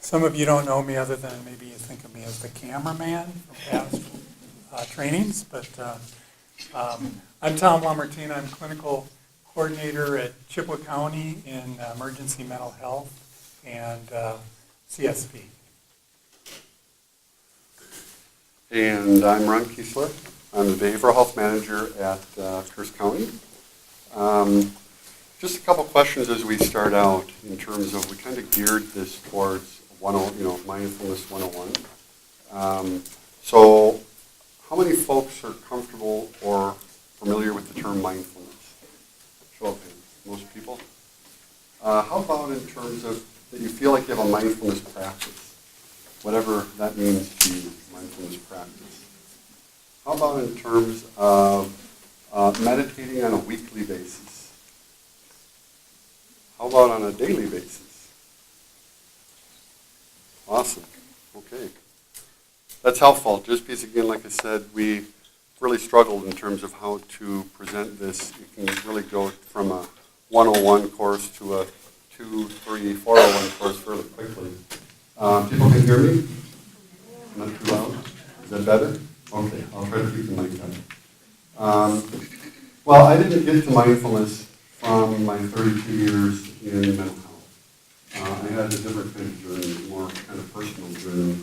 Some of you don't know me other than maybe you think of me as the cameraman from past trainings, but I'm Tom Lamartina. I'm clinical coordinator at Chippewa County in emergency mental health and CSV. And I'm Ron Kiesler. I'm the behavioral health manager at Pierce County. Just a couple questions as we start out in terms of, we kind of geared this towards mindfulness 101. So how many folks are comfortable or familiar with the term mindfulness? Show up hands. Most people. How about in terms of that you feel like you have a mindfulness practice, whatever that means to you, mindfulness practice. How about in terms of meditating on a weekly basis? How about on a daily basis? Awesome. Okay. That's helpful, just because, again, like I said, we really struggled in terms of how to present this. You can really go from a 101 course to a 2, 3, 401 course fairly quickly. People can hear me? Not too loud? Is that better? Okay, I'll try to keep the mic down. Well, I didn't get to mindfulness from my 32 years in mental health. I had a different kind of journey, more kind of personal journey.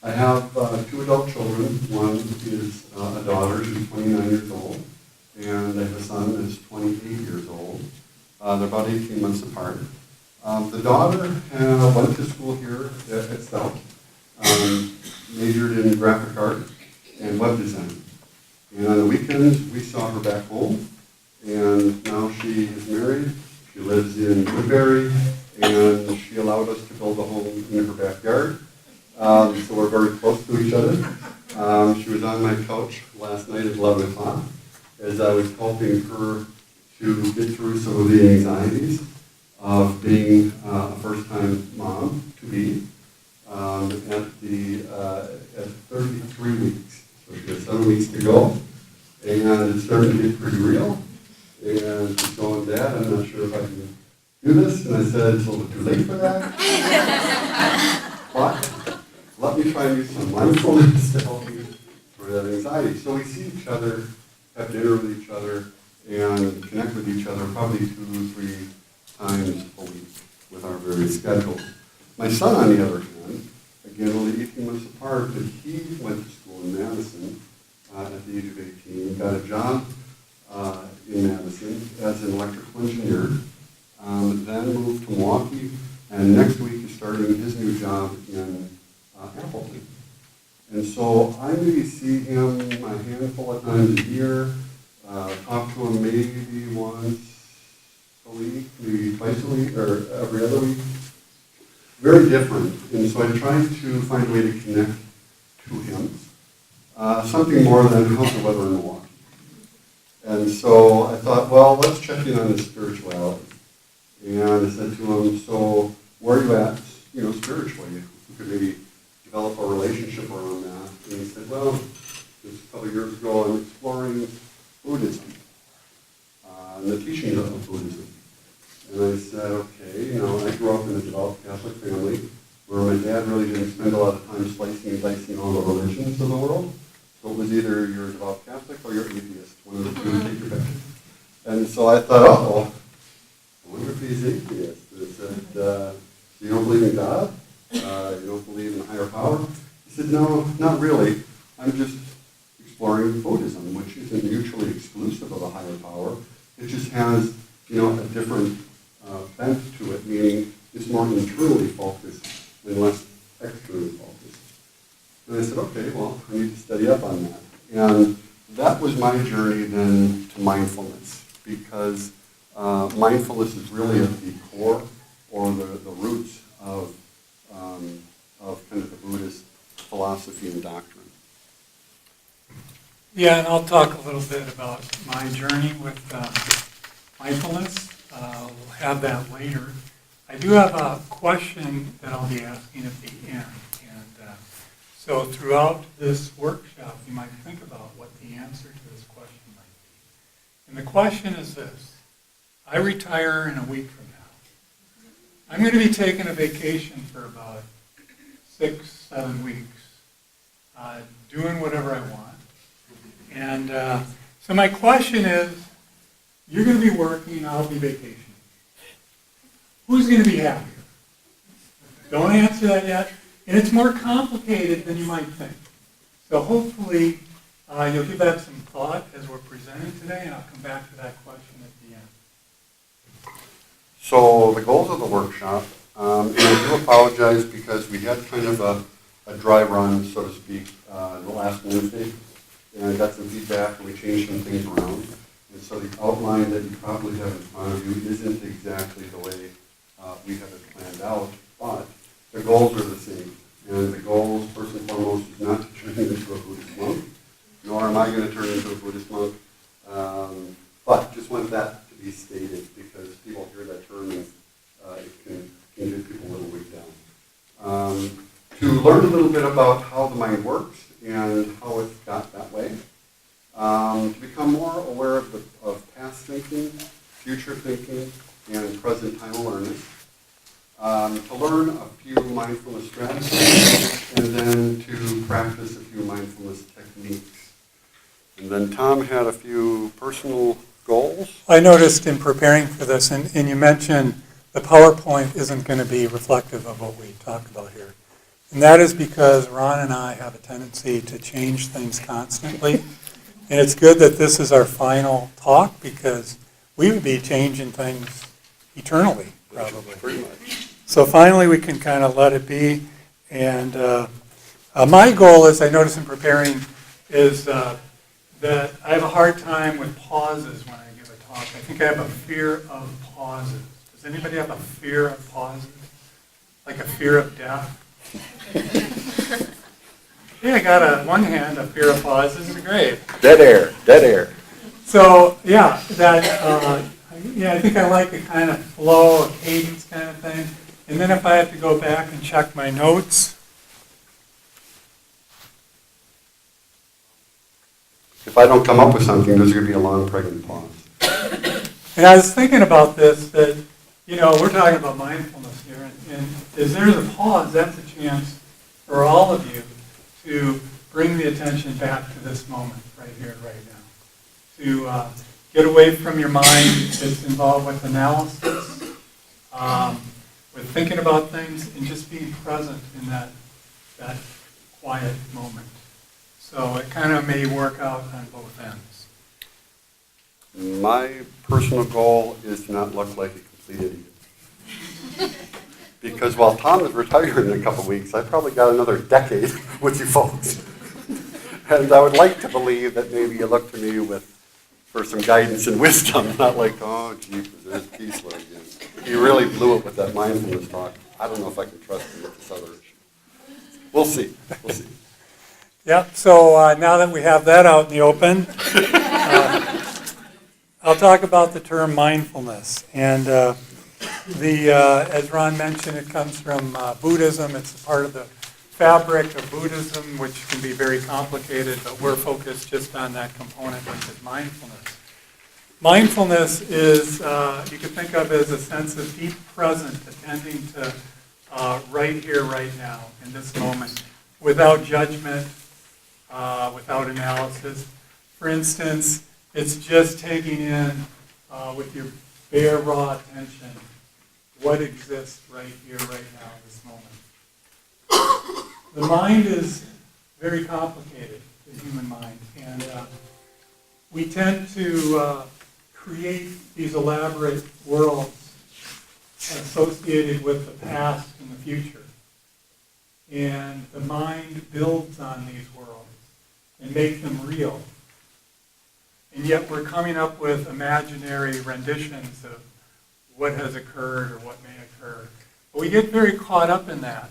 I have 2 adult children. One is a daughter, she's 29 years old, and I have a son that's 28 years old. They're about 18 months apart. The daughter went to school here at Stout, majored in graphic art and web design. And on the weekends, we saw her back home, and now she is married. She lives in Woodbury, and she allowed us to build a home in her backyard. So we're very close to each other. She was on my couch last night at 11 o'clock as I was helping her to get through some of the anxieties of being a first-time mom-to-be at 33 weeks. So she has 7 weeks to go, and it's starting to get pretty real. And she's going, Dad, I'm not sure if I can do this. And I said, it's a little bit too late for that. But let me try and use some mindfulness to help you through that anxiety. So we see each other, have dinner with each other, and connect with each other probably 2 or 3 times a week with our various schedules. My son, on the other hand, again, only 18 months apart, but he went to school in Madison at the age of 18, got a job in Madison as an electrical engineer, then moved to Milwaukee, and next week is starting his new job in Appleton. And so I maybe see him a handful of times a year, talk to him maybe once a week, maybe twice a week, or every other week. Very different. And so I try to find a way to connect to him. Something more than how's the weather in Milwaukee. And so I thought, well, let's check in on his spirituality. And I said to him, so where are you at, spiritually? We could maybe develop a relationship around that. And he said, well, just a couple of years ago, I'm exploring Buddhism, and the teachings of Buddhism. And I said, okay, I grew up in a devout Catholic family where my dad really didn't spend a lot of time slicing and dicing all the religions of the world. So it was either you're a devout Catholic or you're atheist, one of the two, take your pick. And so I thought, I wonder if he's atheist. I said, so you don't believe in God? You don't believe in a higher power? He said, no, not really. I'm just exploring Buddhism, which isn't mutually exclusive of a higher power. It just has, a different bent to it, meaning it's more internally focused and less externally focused. And I said, okay, well, I need to study up on that. And that was my journey then to mindfulness, because mindfulness is really at the core or the roots of kind of the Buddhist philosophy and doctrine. Yeah, and I'll talk a little bit about my journey with mindfulness. We'll have that later. I do have a question that I'll be asking at the end. And so throughout this workshop, you might think about what the answer to this question might be. And the question is this. I retire in a week from now. I'm going to be taking a vacation for about 6-7 weeks, doing whatever I want. And so my question is, you're going to be working, I'll be vacationing. Who's going to be happier? Don't answer that yet. And it's more complicated than you might think. So hopefully you'll give that some thought as we're presenting today, and I'll come back to that question at the end. So the goals of the workshop, and I do apologize because we had kind of a dry run, so to speak, the last Wednesday. And I got some feedback and we changed some things around. And so the outline that you probably have in front of you isn't exactly the way we have it planned out, but the goals are the same. And the goals, first and foremost, is not to turn into a Buddhist monk, nor am I going to turn into a Buddhist monk. But just want that to be stated because people hear that term and it can get people a little weighed down. To learn a little bit about how the mind works and how it's got that way. To become more aware of past thinking, future thinking, and present time awareness. To learn a few mindfulness strategies, and then to practice a few mindfulness techniques. And then Tom had a few personal goals. I noticed in preparing for this, and you mentioned the PowerPoint isn't going to be reflective of what we talked about here. And that is because Ron and I have a tendency to change things constantly. And it's good that this is our final talk because we would be changing things eternally, probably. Pretty much. So finally we can kind of let it be. And my goal, as I noticed in preparing, is that I have a hard time with pauses when I give a talk. I think I have a fear of pauses. Does anybody have a fear of pauses? Like a fear of death? Yeah, I got one hand, a fear of pauses in the grave. Dead air, dead air. So, yeah, I think I like a kind of flow, a cadence kind of thing. And then if I have to go back and check my notes. If I don't come up with something, there's going to be a long pregnant pause. And I was thinking about this, that, we're talking about mindfulness here. And as there's a pause, that's a chance for all of you to bring the attention back to this moment, right here, right now. To get away from your mind that's involved with analysis, with thinking about things, and just being present in that quiet moment. So it kind of may work out on both ends. My personal goal is to not look like a complete idiot. Because while Tom is retiring in a couple of weeks, I've probably got another decade with you folks. And I would like to believe that maybe you look to me for some guidance and wisdom, not like, oh, geez, there's Kiesler again. He really blew it with that mindfulness talk. I don't know if I can trust him with this other issue. We'll see. We'll see. Yep, so now that we have that out in the open, I'll talk about the term mindfulness. And as Ron mentioned, it comes from Buddhism. It's a part of the fabric of Buddhism, which can be very complicated, but we're focused just on that component, which is mindfulness. Mindfulness is, you could think of as a sense of deep present, attending to right here, right now, in this moment, without judgment, without analysis. For instance, it's just taking in, with your bare, raw attention, what exists right here, right now, in this moment. The mind is very complicated, the human mind, and we tend to create these elaborate worlds associated with the past and the future. And the mind builds on these worlds and makes them real. And yet we're coming up with imaginary renditions of what has occurred or what may occur. But we get very caught up in that,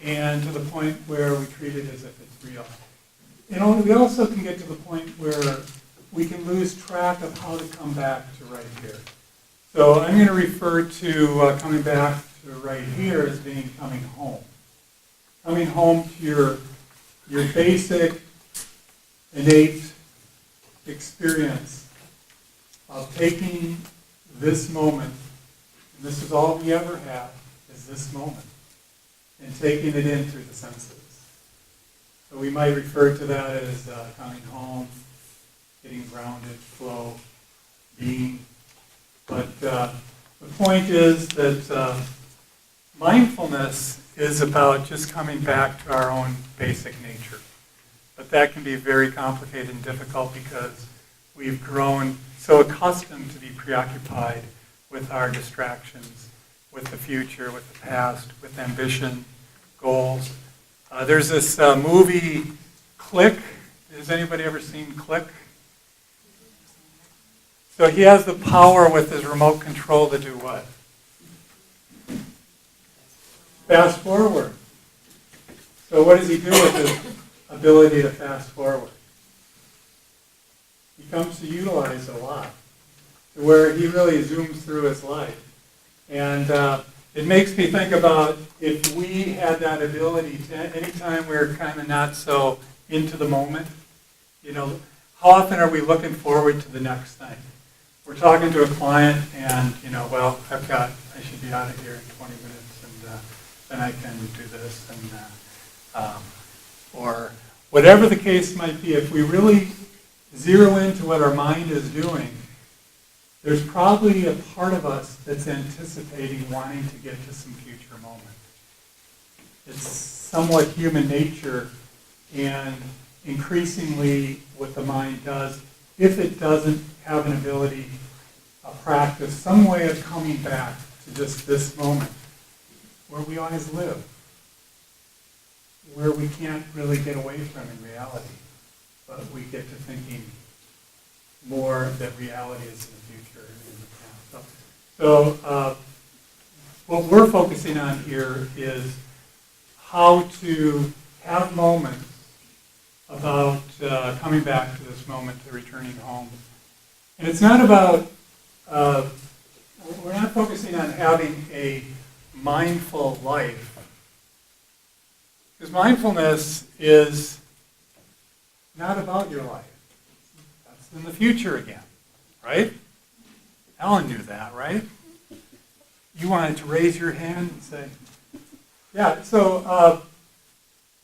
and to the point where we treat it as if it's real. And we also can get to the point where we can lose track of how to come back to right here. So I'm going to refer to coming back to right here as being coming home. Coming home to your basic, innate experience of taking this moment And this is all we ever have, is this moment, and taking it in through the senses. So we might refer to that as coming home, getting grounded, flow, being. But the point is that mindfulness is about just coming back to our own basic nature. But that can be very complicated and difficult because we've grown so accustomed to be preoccupied with our distractions, with the future, with the past, with ambition, goals. There's this movie, Click. Has anybody ever seen Click? So he has the power with his remote control to do what? Fast forward. So what does he do with his ability to fast forward? He comes to utilize a lot, to where he really zooms through his life. And it makes me think about if we had that ability to, anytime we're kind of not so into the moment, you know, how often are we looking forward to the next thing? We're talking to a client and, you know, well, I should be out of here in 20 minutes and then I can do this and, or whatever the case might be, if we really zero into what our mind is doing, there's probably a part of us that's anticipating wanting to get to some future moment. It's somewhat human nature, and increasingly what the mind does, if it doesn't have an ability, a practice, some way of coming back to just this moment where we always live, where we can't really get away from in reality, but we get to thinking more that reality is in the future and in the past. So what we're focusing on here is how to have moments about coming back to this moment, to returning home. And it's not about, we're not focusing on having a mindful life. Because mindfulness is not about your life. That's in the future again, right? Alan knew that, right? You wanted to raise your hand and say, yeah, so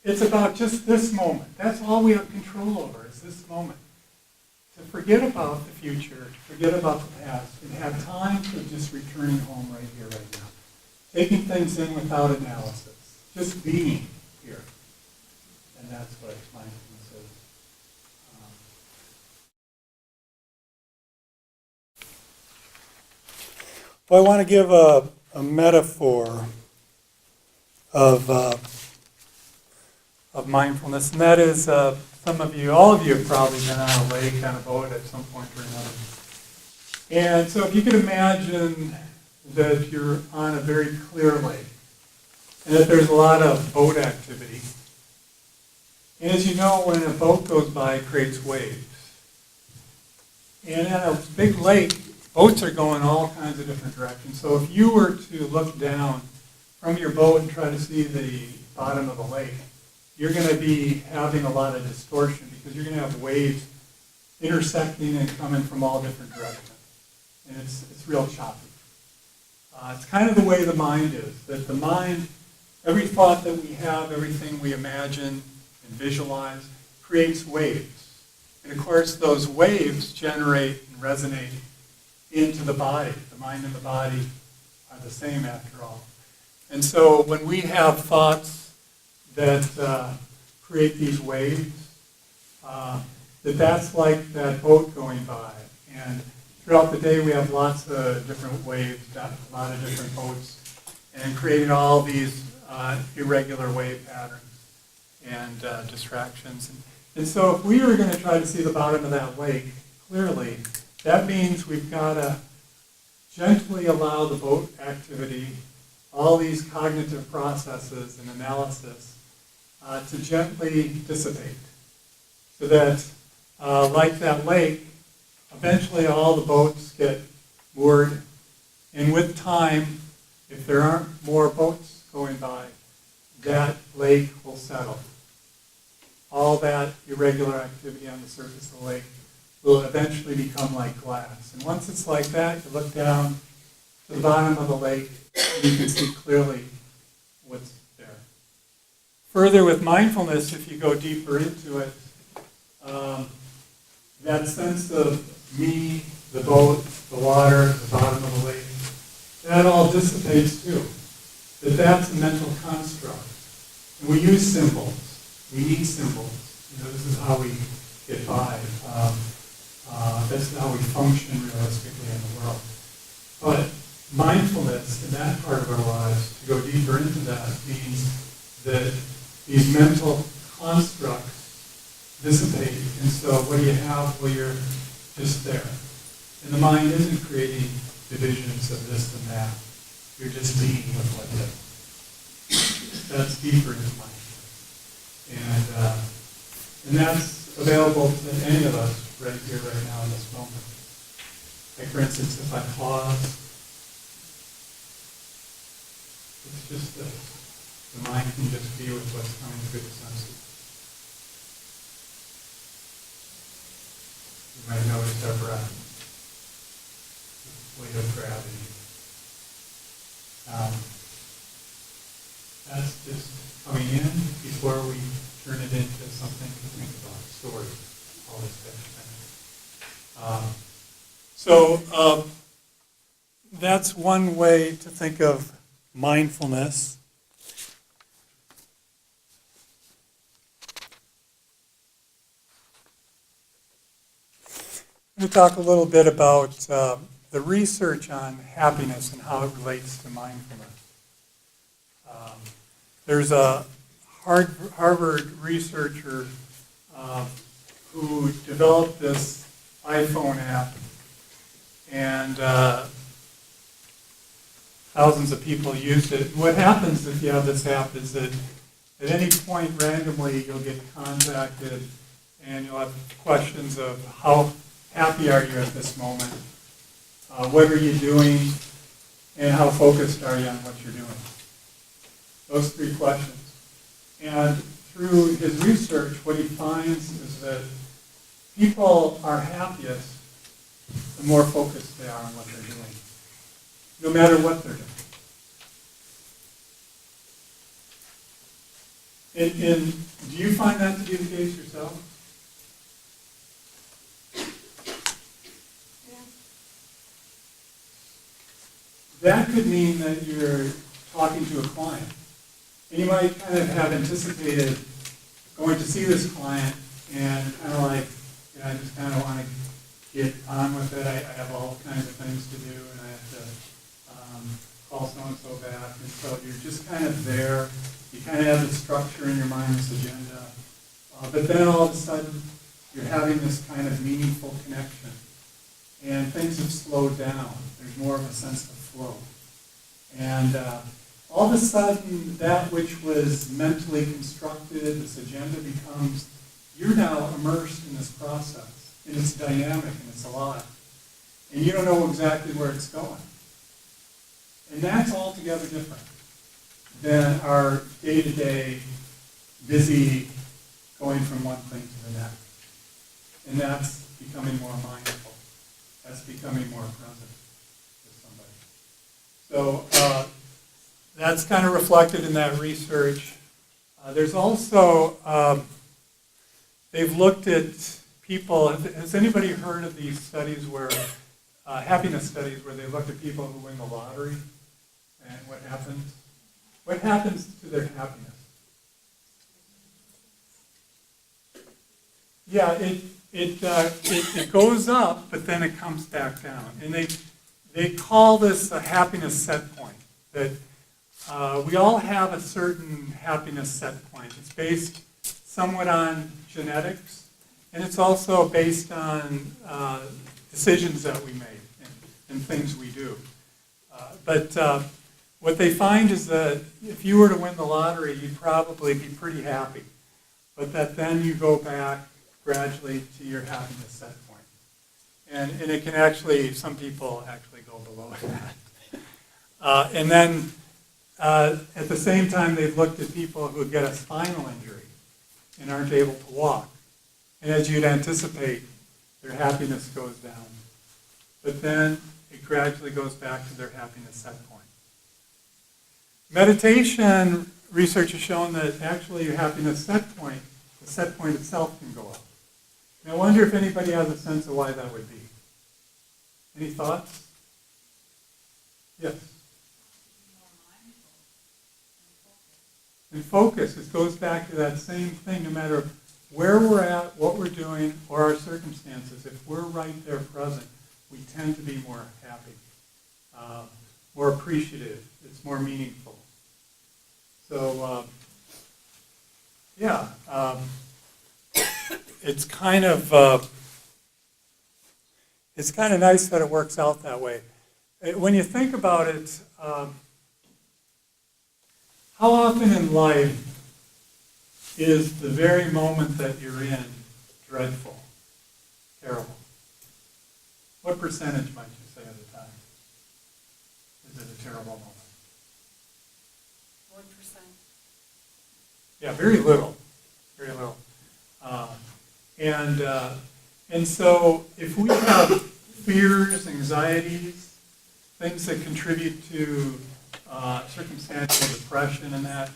it's about just this moment. That's all we have control over, is this moment. To forget about the future, to forget about the past, and have time for just returning home right here, right now. Taking things in without analysis. Just being here. And that's what mindfulness is. Well, I want to give a metaphor of mindfulness, and that is some of you, all of you have probably been on a lake, on a boat at some point or another. And so if you could imagine that you're on a very clear lake, and that there's a lot of boat activity. And as you know, when a boat goes by, it creates waves. And at a big lake, boats are going all kinds of different directions. So if you were to look down from your boat and try to see the bottom of the lake, you're going to be having a lot of distortion because you're going to have waves intersecting and coming from all different directions. And it's real choppy. It's kind of the way the mind is, that the mind, every thought that we have, everything we imagine and visualize, creates waves. And of course, those waves generate and resonate into the body. The mind and the body are the same after all. And so when we have thoughts that create these waves, that's like that boat going by. And throughout the day we have lots of different waves, a lot of different boats, and creating all these irregular wave patterns and distractions. And so if we were going to try to see the bottom of that lake clearly, that means we've got to gently allow the boat activity, all these cognitive processes and analysis, to gently dissipate. So that, like that lake, eventually all the boats get moored, and with time, if there aren't more boats going by, that lake will settle. All that irregular activity on the surface of the lake will eventually become like glass. And once it's like that, you look down to the bottom of the lake, and you can see clearly what's there. Further with mindfulness, if you go deeper into it, that sense of me, the boat, the water, the bottom of the lake, that all dissipates too. That's a mental construct. And we use symbols. We need symbols. This is how we get by. This is how we function realistically in the world. But mindfulness in that part of our lives, to go deeper into that, means that these mental constructs dissipate. And so what do you have? Well, you're just there. And the mind isn't creating divisions of this and that. You're just being with what is. That's deeper in mind. And that's available to any of us right here, right now, in this moment. Like, for instance, if I pause, it's just this. The mind can just be with what's coming through the senses. You might notice our breath, the weight of gravity. That's just coming in before we turn it into something to think about, story, all this type of thing. So that's one way to think of mindfulness. I'm going to talk a little bit about the research on happiness and how it relates to mindfulness. There's a Harvard researcher who developed this iPhone app, and thousands of people used it. What happens if you have this app is that at any point randomly you'll get contacted and you'll have questions of how happy are you at this moment, what are you doing, and how focused are you on what you're doing. Those three questions. And through his research, what he finds is that people are happiest the more focused they are on what they're doing, no matter what they're doing. And do you find that to be the case yourself? That could mean that you're talking to a client. And you might kind of have anticipated going to see this client and kind of like, I just kind of want to get on with it. I have all kinds of things to do, and I have to call so-and-so back. And so you're just kind of there. You kind of have the structure in your mind, this agenda. But then all of a sudden, you're having this kind of meaningful connection. And things have slowed down. There's more of a sense of flow. And all of a sudden, that which was mentally constructed, this agenda becomes, you're now immersed in this process, and it's dynamic and it's alive. And you don't know exactly where it's going. And that's altogether different than our day-to-day busy going from one thing to the next. And that's becoming more mindful. That's becoming more present with somebody. So that's kind of reflected in that research. There's also, they've looked at people, has anybody heard of these studies where, happiness studies where they look at people who win the lottery and what happens? What happens to their happiness? Yeah, it goes up, but then it comes back down. And they call this a happiness set point. That we all have a certain happiness set point. It's based somewhat on genetics, and it's also based on decisions that we make and things we do. But what they find is that if you were to win the lottery, you'd probably be pretty happy. But that then you go back gradually to your happiness set point. And it can actually, some people actually go below that. And then at the same time, they've looked at people who get a spinal injury and aren't able to walk. And as you'd anticipate, their happiness goes down but then it gradually goes back to their happiness set point. Meditation research has shown that actually your happiness set point, the set point itself can go up. And I wonder if anybody has a sense of why that would be. Any thoughts? Yes. And focus. It goes back to that same thing, no matter where we're at, what we're doing, or our circumstances. If we're right there present, we tend to be more happy, more appreciative. It's more meaningful. So, it's kind of nice that it works out that way. When you think about it, how often in life is the very moment that you're in dreadful, terrible? What percentage might you say of the time is it a terrible moment? 1%. Yeah, very little, very little. And so if we have fears, anxieties, things that contribute to circumstantial depression and that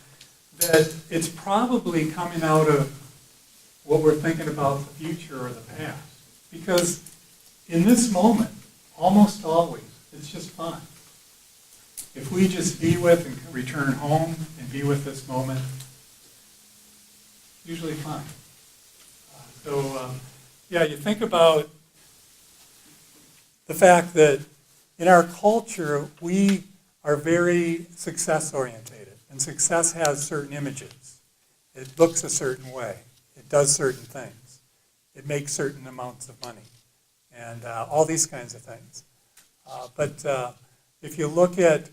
it's probably coming out of what we're thinking about the future or the past. Because in this moment, almost always, it's just fine. If we just be with and return home and be with this moment, usually fine. You think about the fact that in our culture, we are very success-orientated, and success has certain images. It looks a certain way. It does certain things. It makes certain amounts of money, and all these kinds of things. But if you look at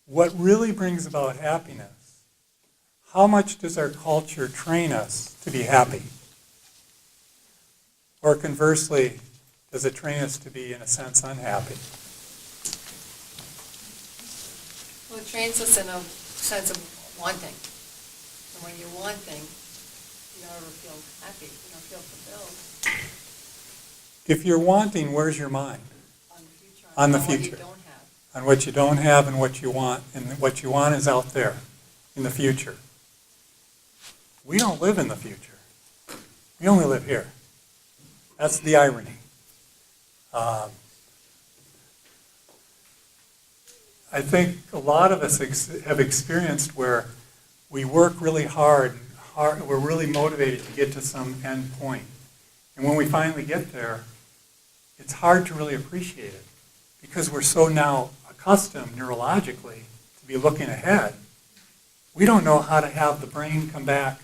what really brings about happiness, how much does our culture train us to be happy? Or conversely, does it train us to be, in a sense, unhappy? Well, it trains us in a sense of wanting. And when you want things, you never feel happy, you don't feel fulfilled. If you're wanting, where's your mind? On the future. On the what future. you don't have. On what you don't have and what you want. And what you want is out there, in the future. We don't live in the future. We only live here. That's the irony. I think a lot of us have experienced where we work really hard, we're really motivated to get to some end point. And when we finally get there, it's hard to really appreciate it because we're so now accustomed neurologically to be looking ahead. We don't know how to have the brain come back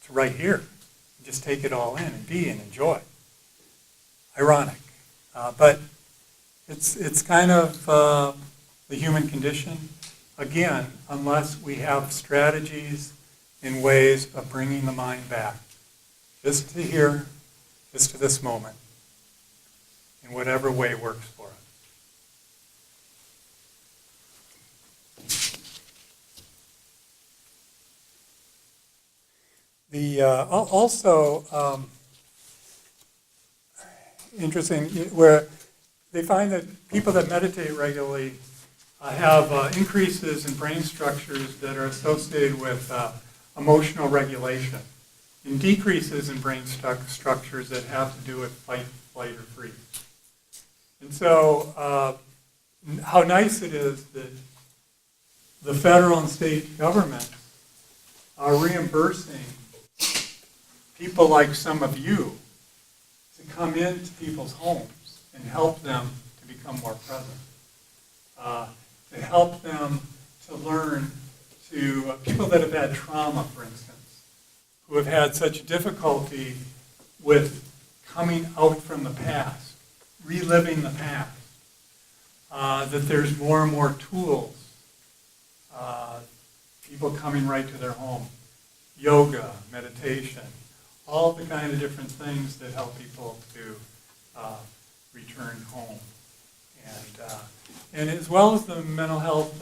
to right here. Just take it all in and be and enjoy. Ironic. But it's kind of the human condition. Again, unless we have strategies and ways of bringing the mind back. Just to here, just to this moment. In whatever way works for us. Also, interesting, where they find that people that meditate regularly have increases in brain structures that are associated with emotional regulation, and decreases in brain structures that have to do with fight, flight, or freeze. And so, how nice it is that the federal and state governments are reimbursing people like some of you to come into people's homes and help them to become more present, to help them to learn to, people that have had trauma, for instance, who have had such difficulty with coming out from the past, reliving the past, that there's more and more tools, people coming right to their home, yoga, meditation, all the kind of different things that help people to return home. And as well as the mental health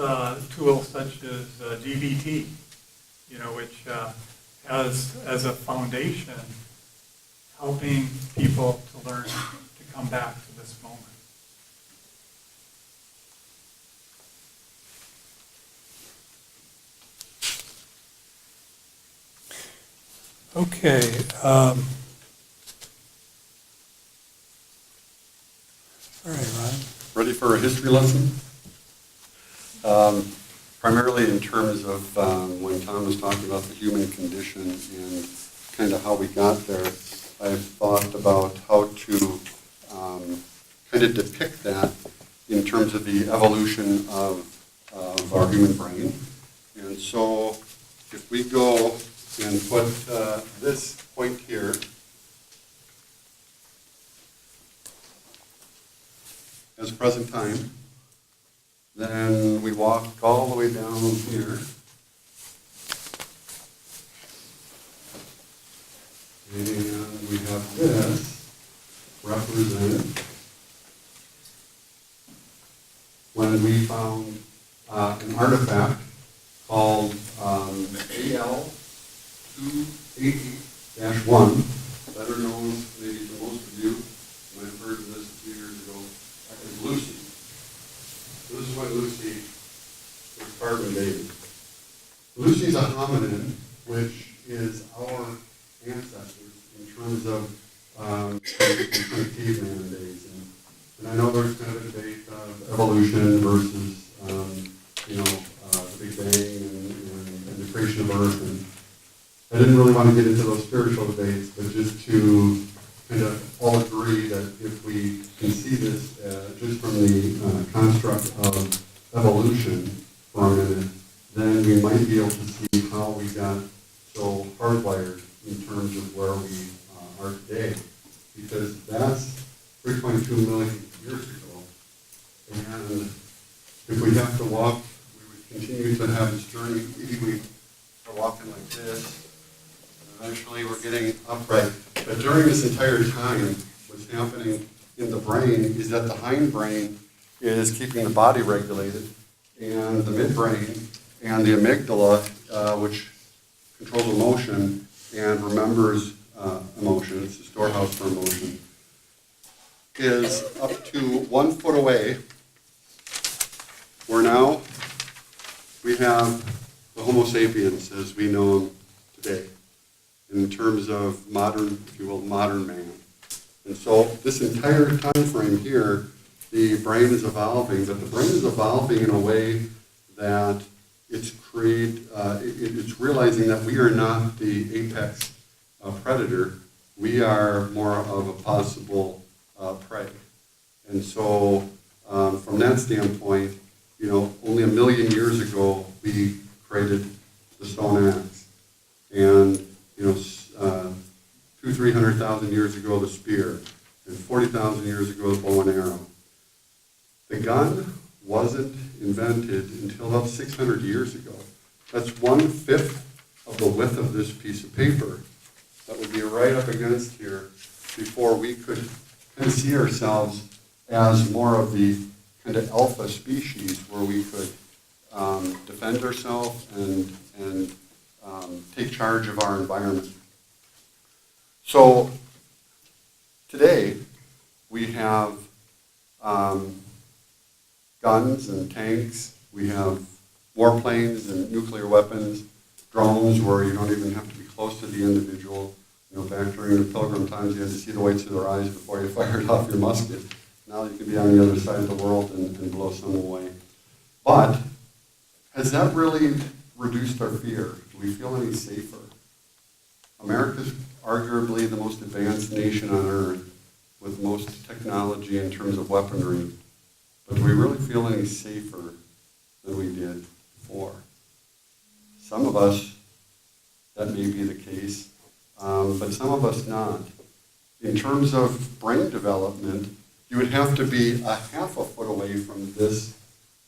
tools such as DBT, which has as a foundation helping people to learn to come back to this moment. Okay, all right, Ron. Ready for a history lesson? Primarily in terms of when Tom was talking about the human condition and kind of how we got there, I've thought about how to kind of depict that in terms of the evolution of our human brain. And so if we go and put this point here as present time, then we walk all the way down here. And we have this represent when we found an artifact called AL288-1, better known maybe to most of you, you might have heard of this a few years ago, as Lucy. So this is when Lucy was carbon dated. Lucy's a hominin, which is our ancestors in terms of caveman days. And I know there's kind of a debate of evolution versus, the Big Bang and the creation of Earth. And I didn't really want to get into those spiritual debates, but just to kind of all agree that if we can see this just from the construct of evolution for a minute, then we might be able to see how we got so hardwired in terms of where we are today. Because that's 3.2 million years ago. And if we have to walk, we would continue to have this journey. Maybe we are walking like this. Eventually we're getting upright. But during this entire time, what's happening in the brain is that the hindbrain is keeping the body regulated, and the midbrain and the amygdala, which controls emotion and remembers emotion, it's the storehouse for emotion, is up to 1 foot away, where now we have the Homo sapiens as we know him today, in terms of modern, if you will, modern man. And so this entire time frame here, the brain is evolving, but the brain is evolving in a way that it's realizing that we are not the apex predator. We are more of a possible prey. And so from that standpoint, only 1 million years ago, we created the stone axe. And 200,000-300,000 years ago, the spear, and 40,000 years ago, the bow and arrow. The gun wasn't invented until about 600 years ago. That's 1/5 of the width of this piece of paper that would be right up against here before we could kind of see ourselves as more of the kind of alpha species where we could defend ourselves and take charge of our environment. So today we have guns and tanks, we have warplanes and nuclear weapons, drones where you don't even have to be close to the individual. Back during the Pilgrim times, you had to see the whites of their eyes before you fired off your musket. Now you can be on the other side of the world and blow some away. But has that really reduced our fear? Do we feel any safer? America's arguably the most advanced nation on earth with most technology in terms of weaponry. But do we really feel any safer than we did before? Some of us, that may be the case, but some of us not. In terms of brain development, you would have to be a half a foot away from this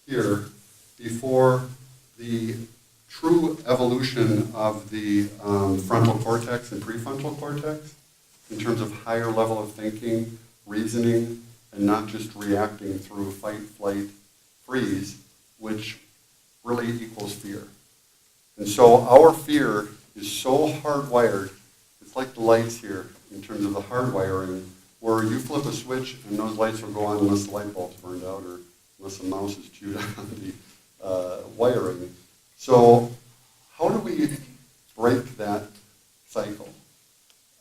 here before the true evolution of the frontal cortex and prefrontal cortex, in terms of higher level of thinking, reasoning, and not just reacting through fight, flight, freeze, which really equals fear. And so our fear is so hardwired, it's like the lights here in terms of the hardwiring, where you flip a switch and those lights will go on unless the light bulb's burned out or unless a mouse is chewed on the wiring. So how do we break that cycle?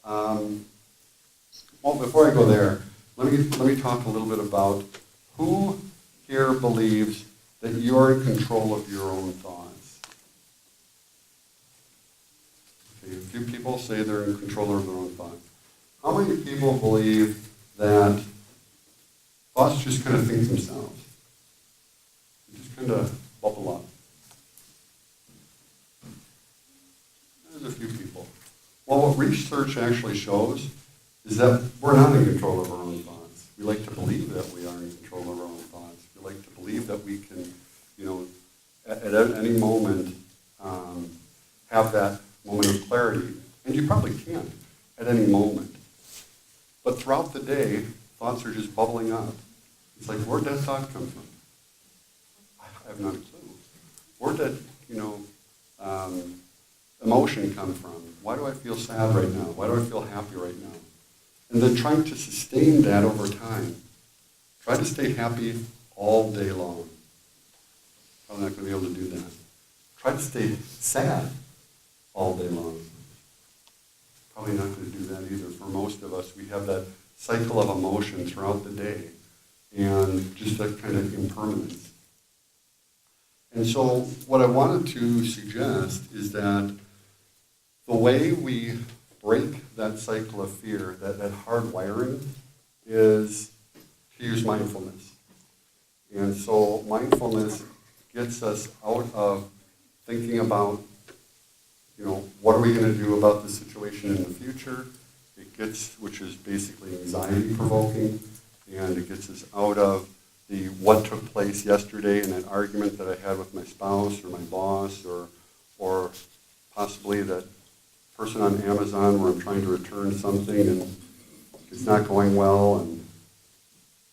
Well, before I go there, let me talk a little bit about who here believes that you're in control of your own thoughts. Okay, a few people say they're in control of their own thoughts. How many people believe that thoughts just kind of think themselves? They just kind of bubble up. There's a few people. Well, what research actually shows is that we're not in control of our own thoughts. We like to believe that we are in control of our own thoughts. We like to believe that we can, at any moment have that moment of clarity. And you probably can at any moment. But throughout the day, thoughts are just bubbling up. It's like, where'd that thought come from? I have not a clue. Where did, emotion come from? Why do I feel sad right now? Why do I feel happy right now? And then trying to sustain that over time. Try to stay happy all day long. Probably not going to be able to do that. Try to stay sad all day long. Probably not going to do that either. For most of us, we have that cycle of emotion throughout the day and just that kind of impermanence. And so what I wanted to suggest is that the way we break that cycle of fear, that hard wiring, is to use mindfulness. And so mindfulness gets us out of thinking about, what are we going to do about the situation in the future? Which is basically anxiety provoking, and it gets us out of the what took place yesterday in an argument that I had with my spouse or my boss or possibly that person on Amazon where I'm trying to return something and it's not going well, and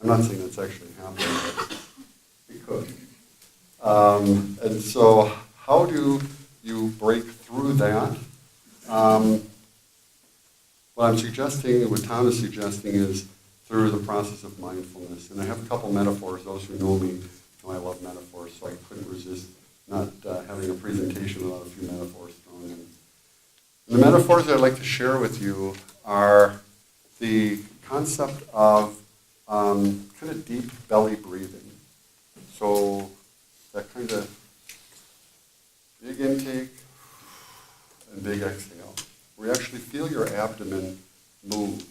I'm not saying that's actually happening, but it could. And so how do you break through that? What I'm suggesting, what Tom is suggesting, is through the process of mindfulness. And I have a couple metaphors. Those who know me know I love metaphors, so I couldn't resist not having a presentation without a few metaphors thrown in. And the metaphors that I'd like to share with you are the concept of kind of deep belly breathing. So that kind of big intake and big exhale, where you actually feel your abdomen move.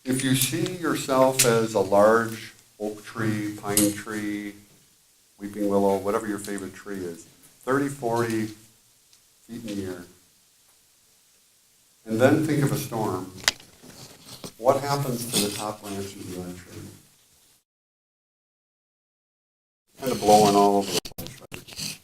If you see yourself as a large oak tree, pine tree, weeping willow, whatever your favorite tree is, 30, 40 feet in the air, and then think of a storm, what happens to the top branches of that tree? Kind of blowing all over the place, right?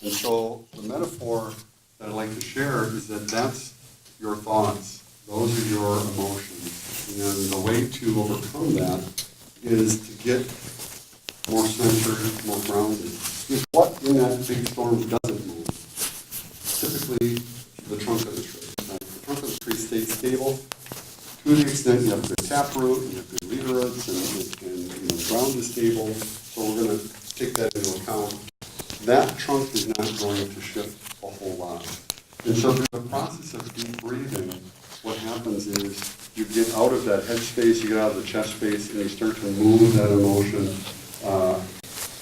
And so the metaphor that I'd like to share is that that's your thoughts. Those are your emotions. And the way to overcome that is to get more centered, more grounded. Because what in that big storm doesn't move? Typically, the trunk of the tree. The trunk of the tree stays stable to the extent you have good taproot, and you have good leaf roots, and the ground is stable. So we're going to take that into account. That trunk is not going to shift a whole lot. And so through the process of deep breathing, what happens is you get out of that head space, you get out of the chest space, and you start to move that emotion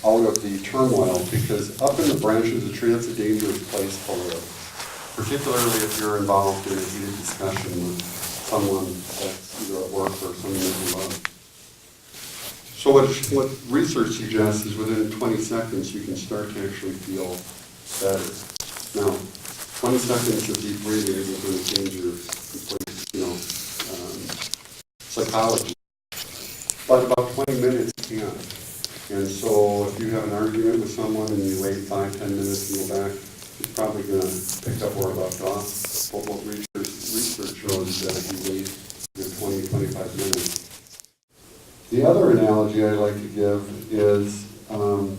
out of the turmoil, because up in the branches of the tree, that's a dangerous place to live, particularly if you're involved in a heated discussion with someone that's either at work or someone that you love. So what research suggests is within 20 seconds, you can start to actually feel better. Now, 20 seconds of deep breathing isn't going to change your psychology, but about 20 minutes can. And so if you have an argument with someone and you wait 5-10 minutes and go back, it's probably going to pick up where it left off. But what research shows is that if you wait 20-25 minutes. The other analogy I like to give is who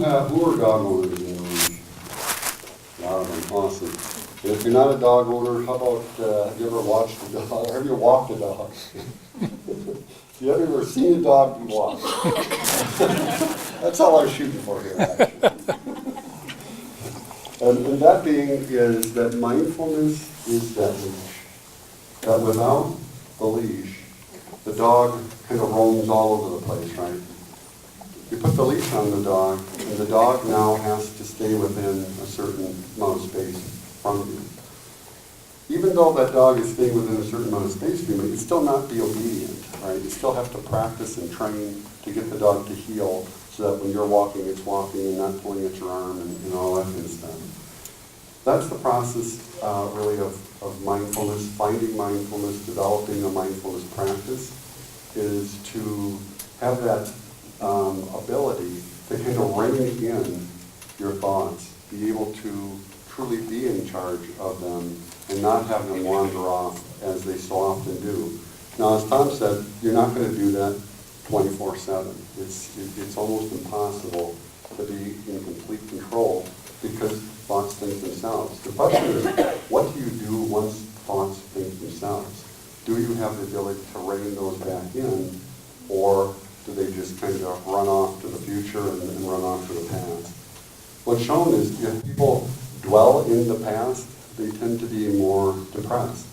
are dog owners in the room? A lot of them, awesome. And if you're not a dog owner, how about, have you ever watched a dog, or have you walked a dog? Have you ever seen a dog be walked? That's all I'm shooting for here, actually. And that being is that mindfulness is that leash. That without the leash, the dog kind of roams all over the place, right? You put the leash on the dog, and the dog now has to stay within a certain amount of space from you. Even though that dog is staying within a certain amount of space from you, it's still not be obedient, right? You still have to practice and train to get the dog to heel so that when you're walking, it's walking and not pulling at your arm and all that kind of stuff. That's the process really of mindfulness, finding mindfulness, developing a mindfulness practice, is to have that ability to kind of rein in your thoughts, be able to truly be in charge of them and not have them wander off as they so often do. Now, as Tom said, you're not going to do that 24/7. It's almost impossible to be in complete control because thoughts think themselves. The question is, what do you do once thoughts think themselves? Do you have the ability to rein those back in, or do they just kind of run off to the future and run off to the past? What's shown is if people dwell in the past, they tend to be more depressed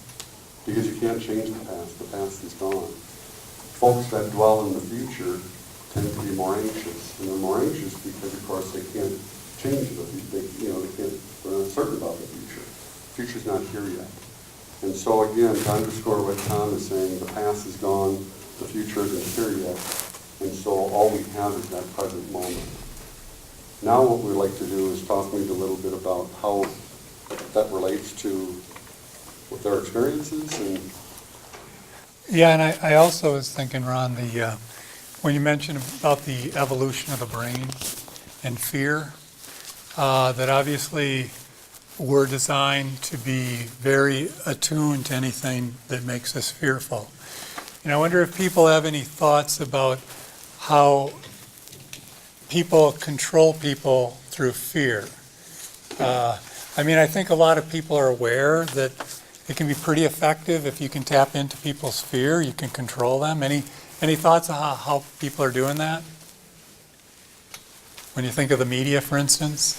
because you can't change the past. The past is gone. Folks that dwell in the future tend to be more anxious, and they're more anxious because, of course, they can't change the future. They're not certain about the future. The future's not here yet. And so again, to underscore what Tom is saying, the past is gone, the future isn't here yet, and so all we have is that present moment. Now what we'd like to do is talk maybe a little bit about how that relates to with their experiences. And Yeah, and I also was thinking, Ron, when you mentioned about the evolution of the brain and fear, that obviously we're designed to be very attuned to anything that makes us fearful. And I wonder if people have any thoughts about how people control people through fear. I think a lot of people are aware that it can be pretty effective if you can tap into people's fear, you can control them. Any thoughts on how people are doing that? When you think of the media, for instance?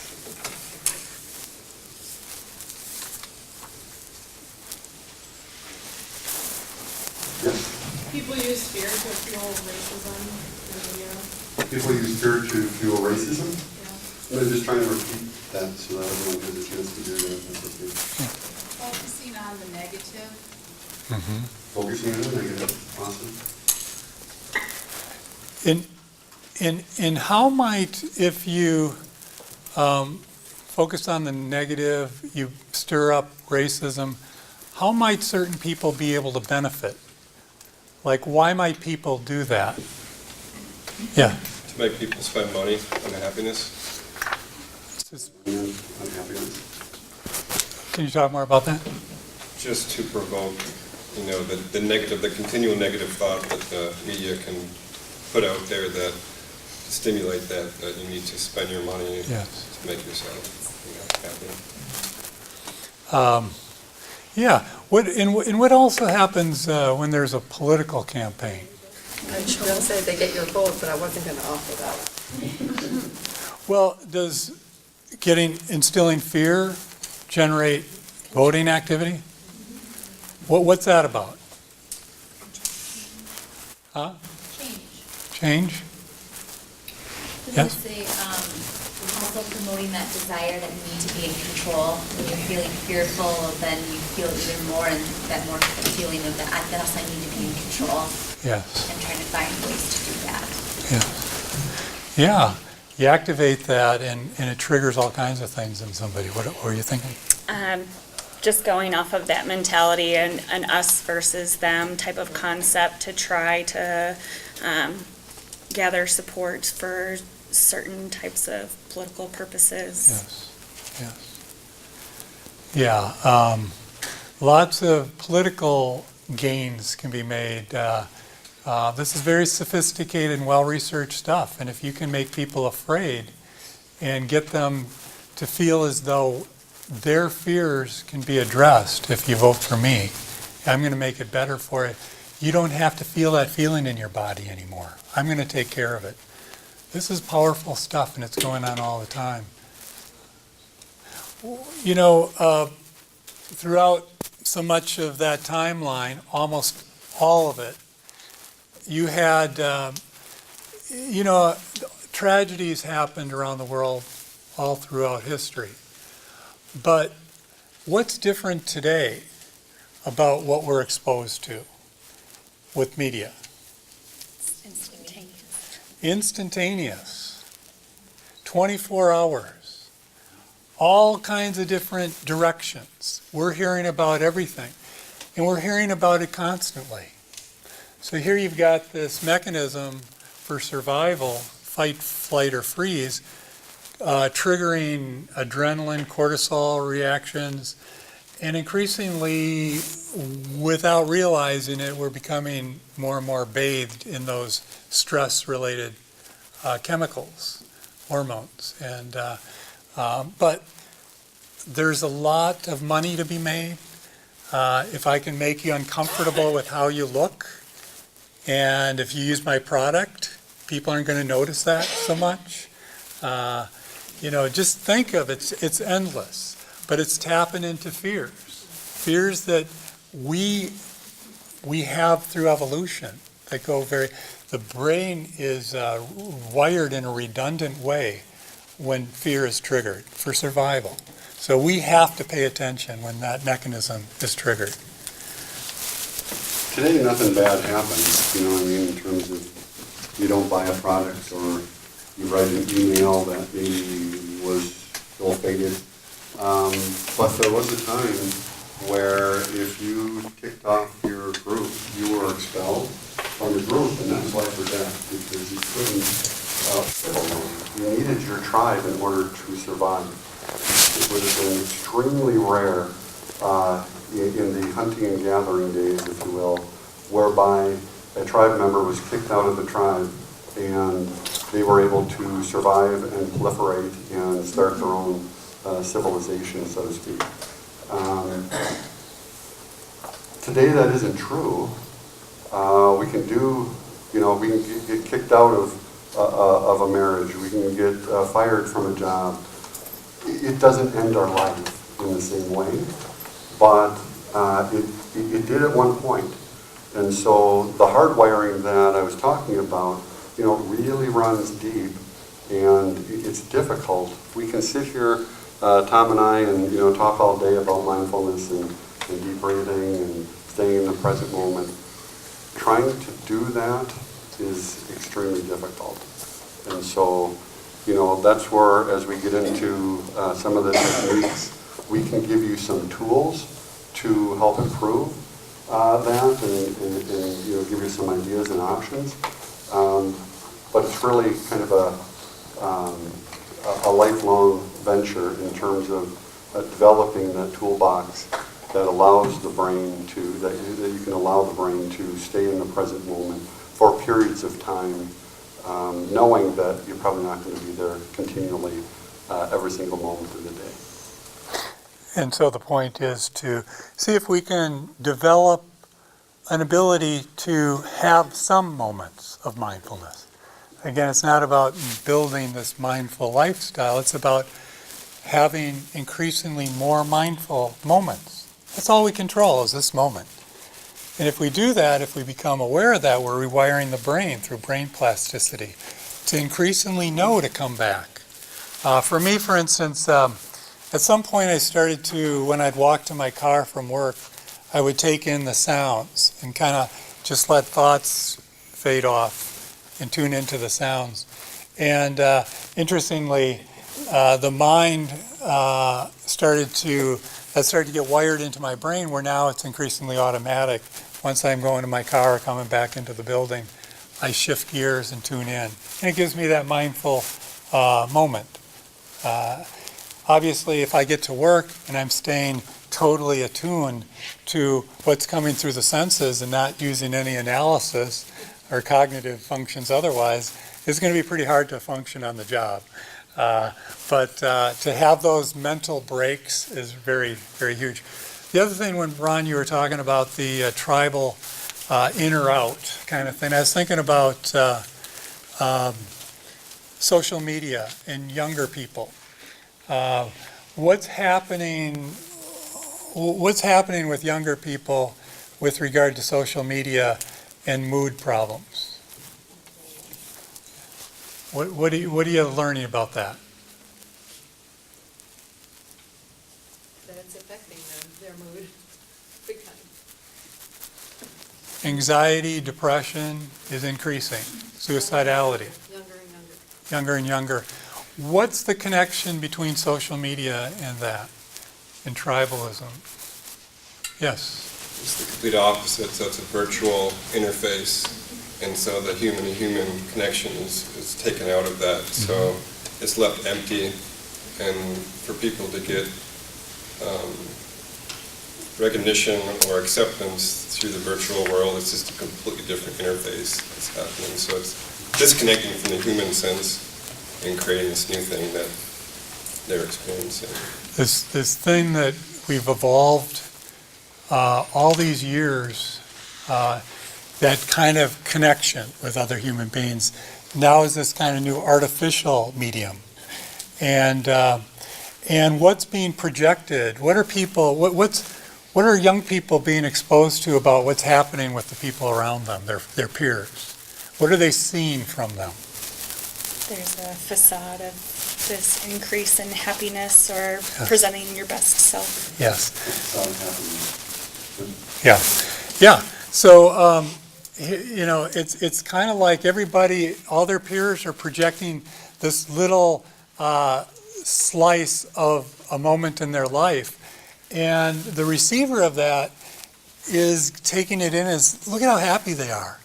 People use fear to fuel racism in the media. people use fear to fuel racism. Yeah. I'm just trying to repeat that so that everyone has a chance to hear it. Focusing on the negative. Focusing on the negative. Awesome. In how might, if you focus on the negative, you stir up racism, how might certain people be able to benefit? Like, why might people do that? Yeah. To make people spend money on happiness. And unhappiness. Can you talk more about that? Just to provoke, the negative, the continual negative thought that the media can put out there that stimulate that you need to spend your money Yes. to make yourself happy. Yeah. What also happens when there's a political campaign? I was going to say they get your vote, but I wasn't going to offer that. Well, does instilling fear generate voting activity? What's that about? Huh? Change? Yes? Also promoting that desire that you need to be in control. When you're feeling fearful, then you feel even more, and that more feeling of that I need to be in control. Yes. And trying to find ways to do that. Yeah. Yeah. You activate that and it triggers all kinds of things in somebody. What were you thinking? Just going off of that mentality and an us versus them type of concept to try to gather support for certain types of political purposes. Yes. Yeah. Lots of political gains can be made. This is very sophisticated and well-researched stuff, and if you can make people afraid and get them to feel as though their fears can be addressed if you vote for me, I'm going to make it better for you. You don't have to feel that feeling in your body anymore. I'm going to take care of it. This is powerful stuff, and it's going on all the time. You know, throughout so much of that timeline, almost all of it, you had, you know, tragedies happened around the world all throughout history. But what's different today about what we're exposed to with media? Instantaneous. 24 hours. All kinds of different directions. We're hearing about everything. And we're hearing about it constantly. So here you've got this mechanism for survival, fight, flight, or freeze, triggering adrenaline, cortisol reactions, and increasingly, without realizing it, we're becoming more and more bathed in those stress-related chemicals, hormones. And but there's a lot of money to be made. If I can make you uncomfortable with how you look, and if you use my product, people aren't going to notice that so much. You know, just think of it, it's endless, but it's tapping into fears that we have through evolution that go the brain is wired in a redundant way when fear is triggered for survival. So we have to pay attention when that mechanism is triggered. Today, nothing bad happens, you know what I mean, in terms of you don't buy a product or you write an email that maybe was ill-fated. But there was a time where if you kicked off your group, you were expelled from your group, and that was life or death, because you couldn't you needed your tribe in order to survive. It would have been extremely rare in the hunting and gathering days, if you will, whereby a tribe member was kicked out of the tribe and they were able to survive and proliferate and start their own civilization, so to speak. Today that isn't true. We can do, you know, we can get kicked out of a marriage. We can get fired from a job. It doesn't end our life in the same way, but it did at one point. And so the hardwiring that I was talking about, you know, really runs deep, and it's difficult. We can sit here, Tom and I, and you know, talk all day about mindfulness and deep breathing and staying in the present moment. Trying to do that is extremely difficult. And so, you know, that's where, as we get into some of the techniques, we can give you some tools to help improve that and you know, give you some ideas and options. But it's really kind of a lifelong venture in terms of developing that toolbox that allows the brain to, that you can allow the brain to stay in the present moment for periods of time, knowing that you're probably not going to be there continually every single moment of the day. And so the point is to see if we can develop an ability to have some moments of mindfulness. Again, it's not about building this mindful lifestyle, it's about having increasingly more mindful moments. That's all we control is this moment. And if we do that, if we become aware of that, we're rewiring the brain through brain plasticity to increasingly know to come back. For me, for instance, at some point I started to, when I'd walk to my car from work, I would take in the sounds and kind of just let thoughts fade off and tune into the sounds. And interestingly, the mind started to get wired into my brain, where now it's increasingly automatic. Once I'm going to my car or coming back into the building, I shift gears and tune in. And it gives me that mindful moment. Obviously, if I get to work and I'm staying totally attuned to what's coming through the senses and not using any analysis or cognitive functions otherwise, it's going to be pretty hard to function on the job. But to have those mental breaks is very, very huge. The other thing, when Ron, you were talking about the tribal in or out kind of thing, I was thinking about social media and younger people. what's happening with younger people with regard to social media and mood problems? What are you learning about that? That it's affecting them, their mood, big time. Anxiety, depression is increasing, suicidality, Younger and younger. younger and younger. What's the connection between social media and that, and tribalism? Yes. It's the complete opposite, so it's a virtual interface, and so the human-to-human connection is taken out of that, so it's left empty, and for people to get recognition or acceptance through the virtual world, it's just a completely different interface that's happening, so it's disconnecting from the human sense and creating this new thing that they're experiencing. This thing that we've evolved all these years, that kind of connection with other human beings, now is this kind of new artificial medium. And what's being projected, what are young people being exposed to about what's happening with the people around them, their peers? What are they seeing from them? There's a facade of this increase in happiness or presenting your best self. Yes. Yeah, yeah. So, it's kind of like everybody, all their peers are projecting this little slice of a moment in their life. And the receiver of that is taking it in as, look at how happy they are.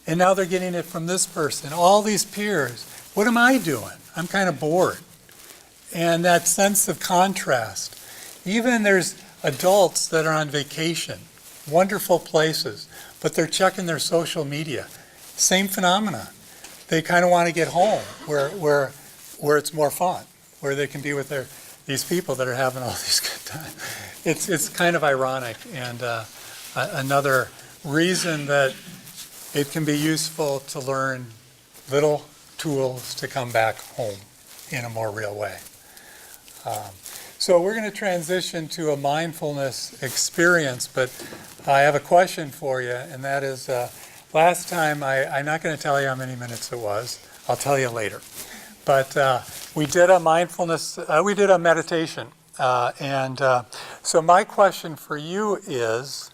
And now they're getting it from this person, all these peers. What am I doing? I'm kind of bored. And that sense of contrast. Even there's adults that are on vacation, wonderful places, but they're checking their social media. Same phenomena. They kind of want to get home where it's more fun, where they can be with these people that are having all these good times. It's kind of ironic, and another reason that it can be useful to learn little tools to come back home in a more real way. So we're going to transition to a mindfulness experience, but I have a question for you, and that is, last time, I'm not going to tell you how many minutes it was. I'll tell you later. But we did a mindfulness, we did a meditation. So my question for you is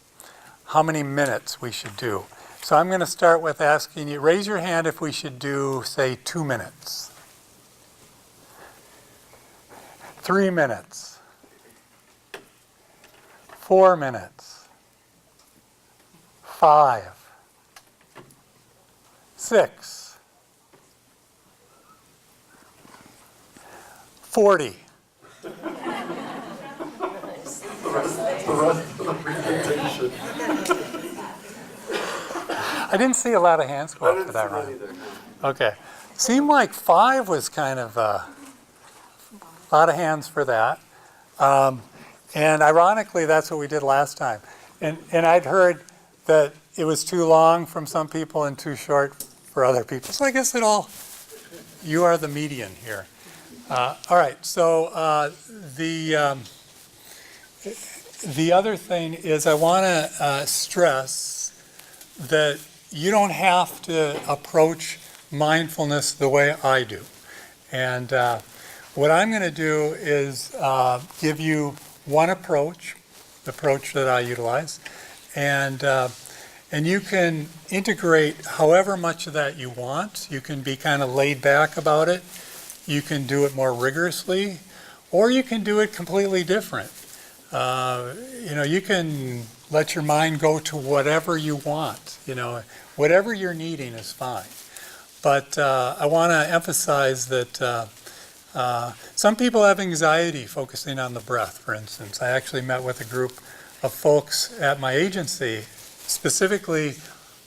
how many minutes we should do. So I'm going to start with asking you, raise your hand if we should do, say, 2 minutes. 3 minutes. 4 minutes. 5. 6. 40. I didn't see a lot of hands go up for that round. Okay. Seemed like 5 was kind of a lot of hands for that. And ironically, that's what we did last time. And I'd heard that it was too long from some people and too short for other people. So I guess you are the median here. All right, so the other thing is I want to stress that you don't have to approach mindfulness the way I do. And what I'm going to do is give you one approach, the approach that I utilize, and you can integrate however much of that you want. You can be kind of laid back about it. You can do it more rigorously, or you can do it completely different. You can let your mind go to whatever you want. Whatever you're needing is fine. But I want to emphasize that some people have anxiety focusing on the breath, for instance. I actually met with a group of folks at my agency, specifically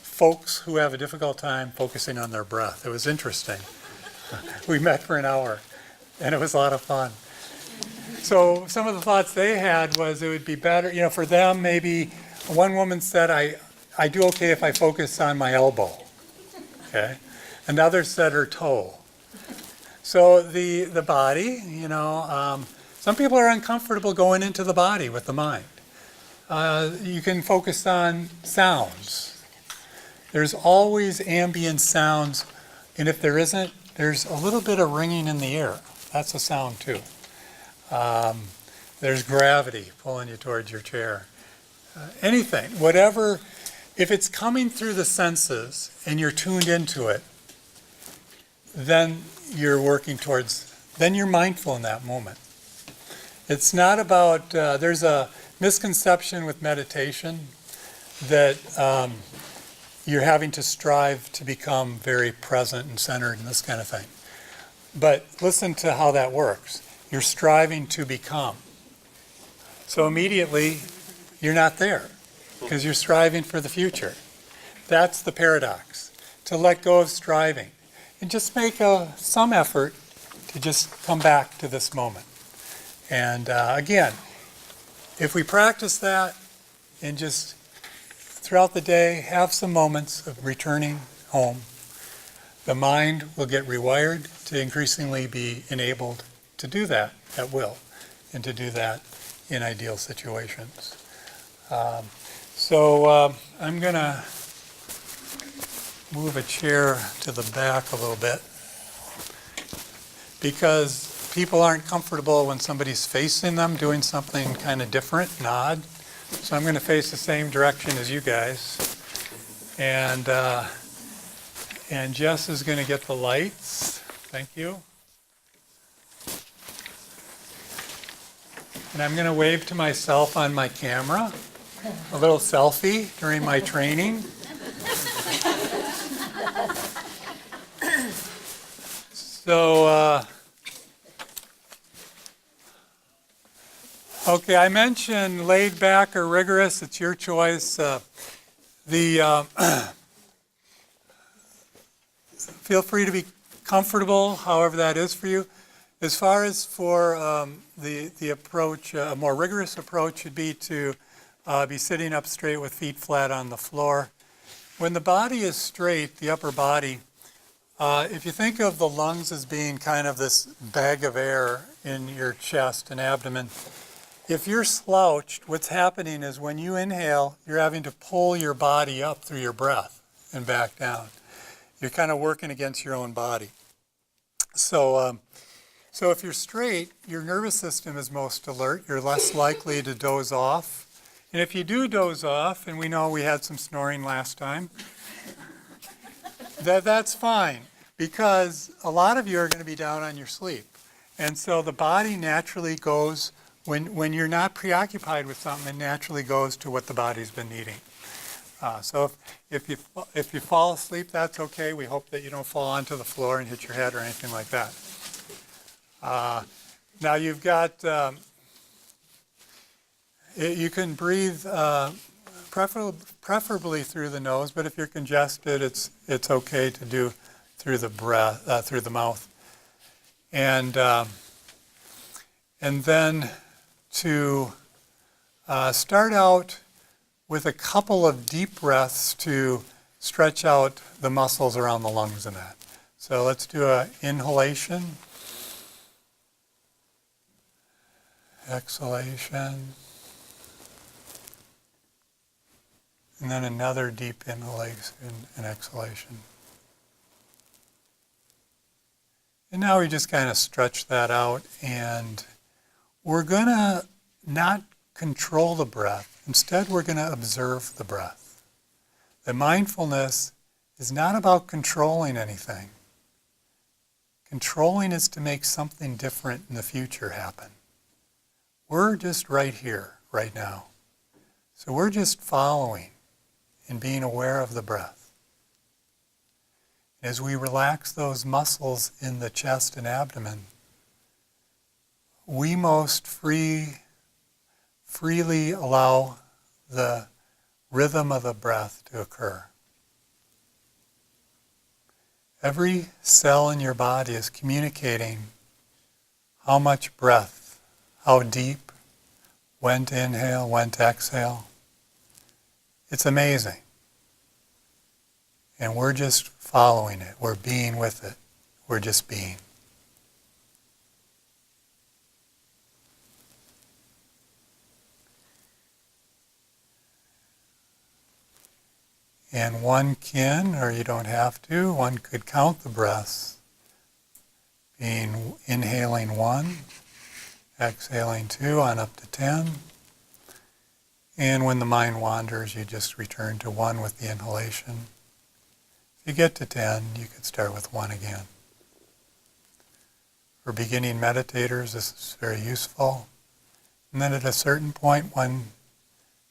folks who have a difficult time focusing on their breath. It was interesting. We met for an hour, and it was a lot of fun. So some of the thoughts they had was it would be better, for them, maybe one woman said, I do okay if I focus on my elbow, okay? Another said her toe. So the body, Some people are uncomfortable going into the body with the mind. You can focus on sounds. There's always ambient sounds, and if there isn't, there's a little bit of ringing in the air. That's a sound too. There's gravity pulling you towards your chair. Anything, whatever, if it's coming through the senses and you're tuned into it, then you're working towards, then you're mindful in that moment. It's not about, there's a misconception with meditation that you're having to strive to become very present and centered and this kind of thing. But listen to how that works. You're striving to become. So immediately, you're not there because you're striving for the future. That's the paradox, to let go of striving and just make some effort to just come back to this moment. And again, if we practice that and just throughout the day have some moments of returning home, the mind will get rewired to increasingly be enabled to do that at will and to do that in ideal situations. So I'm going to move a chair to the back a little bit because people aren't comfortable when somebody's facing them doing something kind of different and odd. So I'm going to face the same direction as you guys. And Jess is going to get the lights. Thank you. And I'm going to wave to myself on my camera. A little selfie during my training. So, okay, I mentioned laid back or rigorous. It's your choice. Feel free to be comfortable, however that is for you. As far as for the approach, a more rigorous approach would be to be sitting up straight with feet flat on the floor. When the body is straight, the upper body, if you think of the lungs as being kind of this bag of air in your chest and abdomen, if you're slouched, what's happening is when you inhale, you're having to pull your body up through your breath and back down. You're kind of working against your own body. So if you're straight, your nervous system is most alert. You're less likely to doze off. And if you do doze off, and we know we had some snoring last time, that's fine, because a lot of you are going to be down on your sleep. And so the body naturally goes, when you're not preoccupied with something, it naturally goes to what the body's been needing. So if you fall asleep, that's okay. We hope that you don't fall onto the floor and hit your head or anything like that. Now you've got, you can breathe preferably through the nose, but if you're congested, it's okay to do through the breath, through the mouth. And then to start out with a couple of deep breaths to stretch out the muscles around the lungs and that. So let's do an inhalation, exhalation, and then another deep inhalation and exhalation. And now we just kind of stretch that out, and we're going to not control the breath. Instead, we're going to observe the breath. The mindfulness is not about controlling anything. Controlling is to make something different in the future happen. We're just right here, right now. So we're just following and being aware of the breath. As we relax those muscles in the chest and abdomen, we most freely allow the rhythm of the breath to occur. Every cell in your body is communicating how much breath, how deep, when to inhale, when to exhale. It's amazing. And we're just following it. We're being with it. We're just being. And one can, or you don't have to, one could count the breaths, being inhaling 1, exhaling 2 on up to 10. And when the mind wanders, you just return to 1 with the inhalation. If you get to 10, you could start with 1 again. For beginning meditators, this is very useful. And then at a certain point, one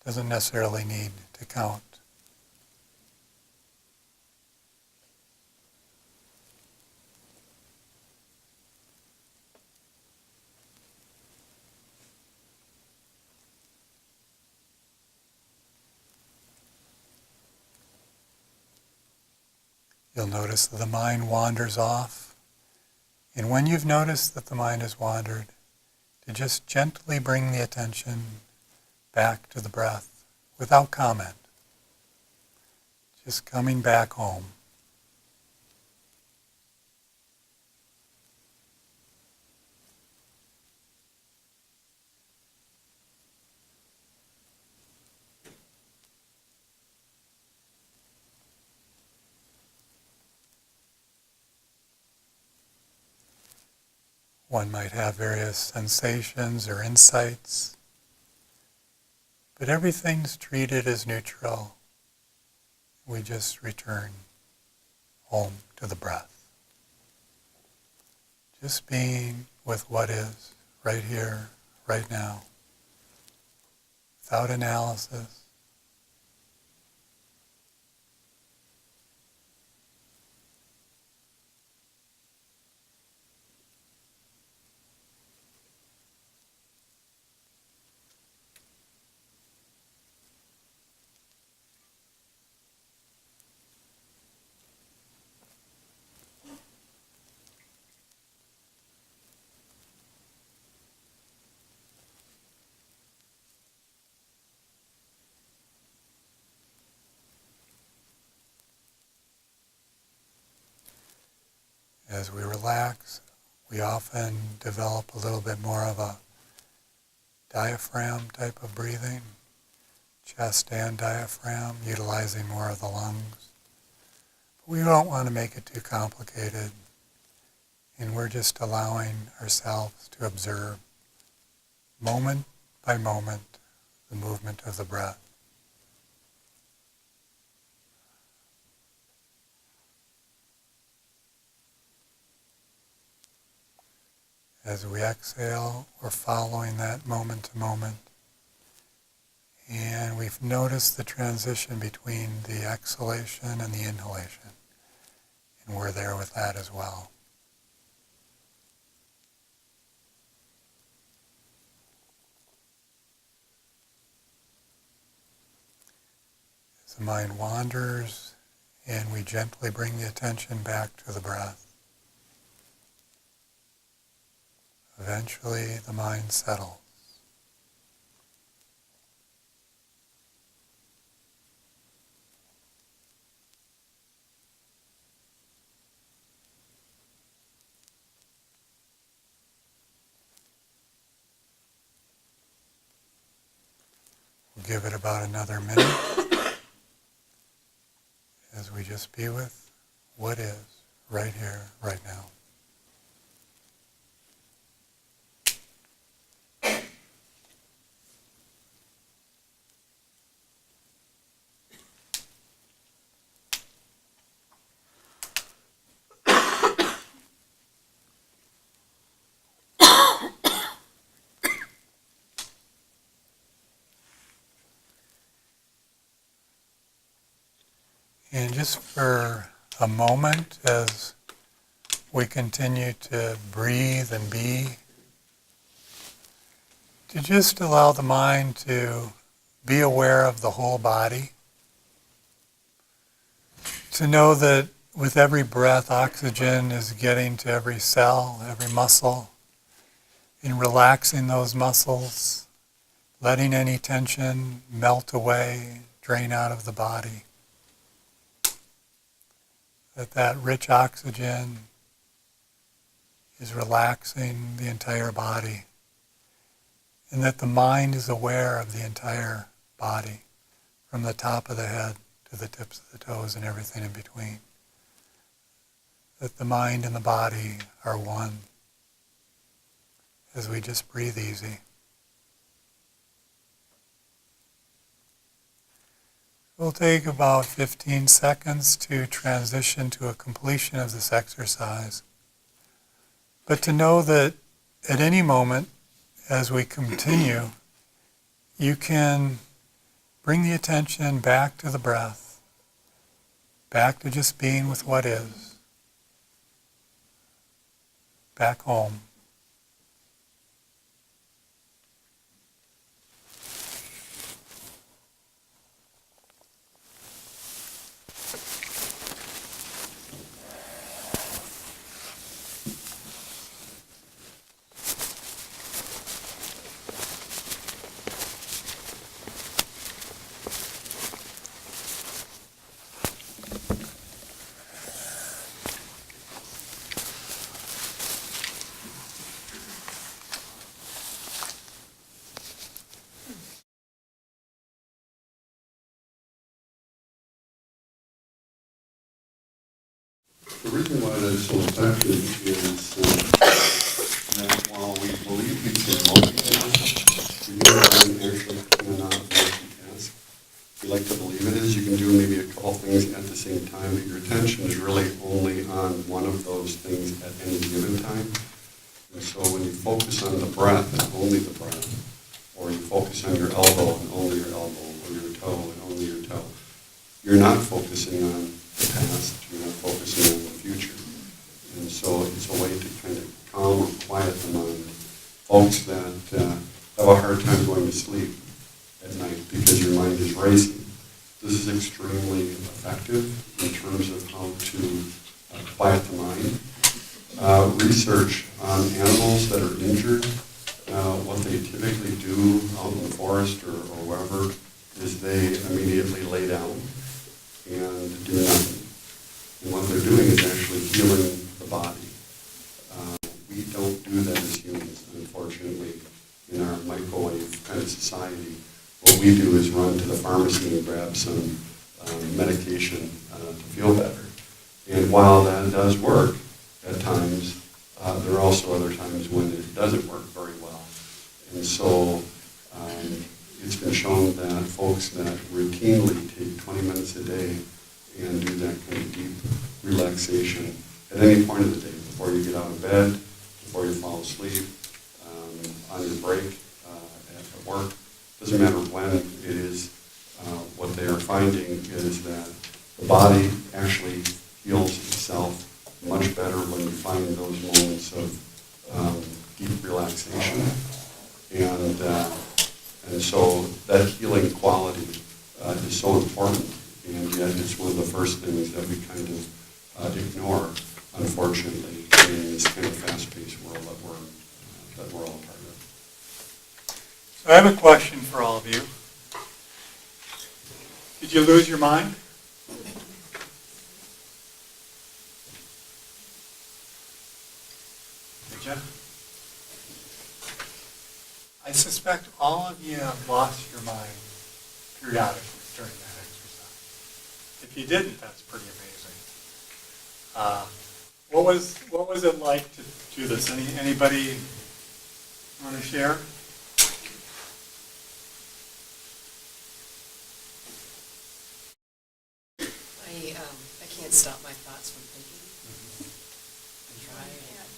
doesn't necessarily need to count. You'll notice that the mind wanders off. And when you've noticed that the mind has wandered, to just gently bring the attention back to the breath without comment. Just coming back home. One might have various sensations or insights, but everything's treated as neutral. We just return home to the breath. Just being with what is right here, right now, without analysis. As we relax, we often develop a little bit more of a diaphragm type of breathing, chest and diaphragm, utilizing more of the lungs. But we don't want to make it too complicated, and we're just allowing ourselves to observe moment by moment the movement of the breath. As we exhale, we're following that moment to moment. And we've noticed the transition between the exhalation and the inhalation. And we're there with that as well. As the mind wanders, and we gently bring the attention back to the breath. Eventually, the mind settles. We'll give it about another minute as we just be with what is right here, right now. And just for a moment, as we continue to breathe and be, to just allow the mind to be aware of the whole body, to know that with every breath, oxygen is getting to every cell, every muscle, and relaxing those muscles, letting any tension melt away, drain out of the body. That rich oxygen is relaxing the entire body, and that the mind is aware of the entire body, from the top of the head to the tips of the toes and everything in between. That the mind and the body are one as we just breathe easy. We'll take about 15 seconds to transition to a completion of this exercise. But to know that at any moment, as we continue, you can bring the attention back to the breath, back to just being with what is, back home. The reason why that is so effective is that while we believe we can multitask, the human brain actually cannot multitask. We like to believe it is. You can do maybe a couple things at the same time, but your attention is really only on one of those things at any given time. And so when you focus on the breath and only the breath, or you focus on your elbow and only your elbow, or your toe and only your toe, you're not focusing on the past, you're not focusing on the future. And so it's a way to kind of calm or quiet the mind. Folks that have a hard time going to sleep at night because your mind is racing, this is extremely effective in terms of how to quiet the mind. Research on animals that are injured, what they typically do out in the forest or wherever is they immediately lay down and do nothing. And what they're doing is actually healing the body. We don't do that as humans, unfortunately, in our microwave kind of society. What we do is run to the pharmacy and grab some medication to feel better. And while that does work at times, there are also other times when it doesn't work very well. And so it's been shown that folks that routinely take 20 minutes a day and do that kind of deep relaxation at any point of the day, before you get out of bed, before you fall asleep, on your break, at work, doesn't matter when it is, what they are finding is that the body actually heals itself much better when you find those moments of deep relaxation. And so that healing quality is so important, and yet it's one of the first things that we kind of ignore, unfortunately, in this kind of fast-paced world that we're all part of. So I have a question for all of you. Did you lose your mind? Did you? I suspect all of you have lost your mind periodically during that exercise. If you didn't, that's pretty amazing. What was it like to do this? Anybody want to share? I can't stop my thoughts from thinking. I try, and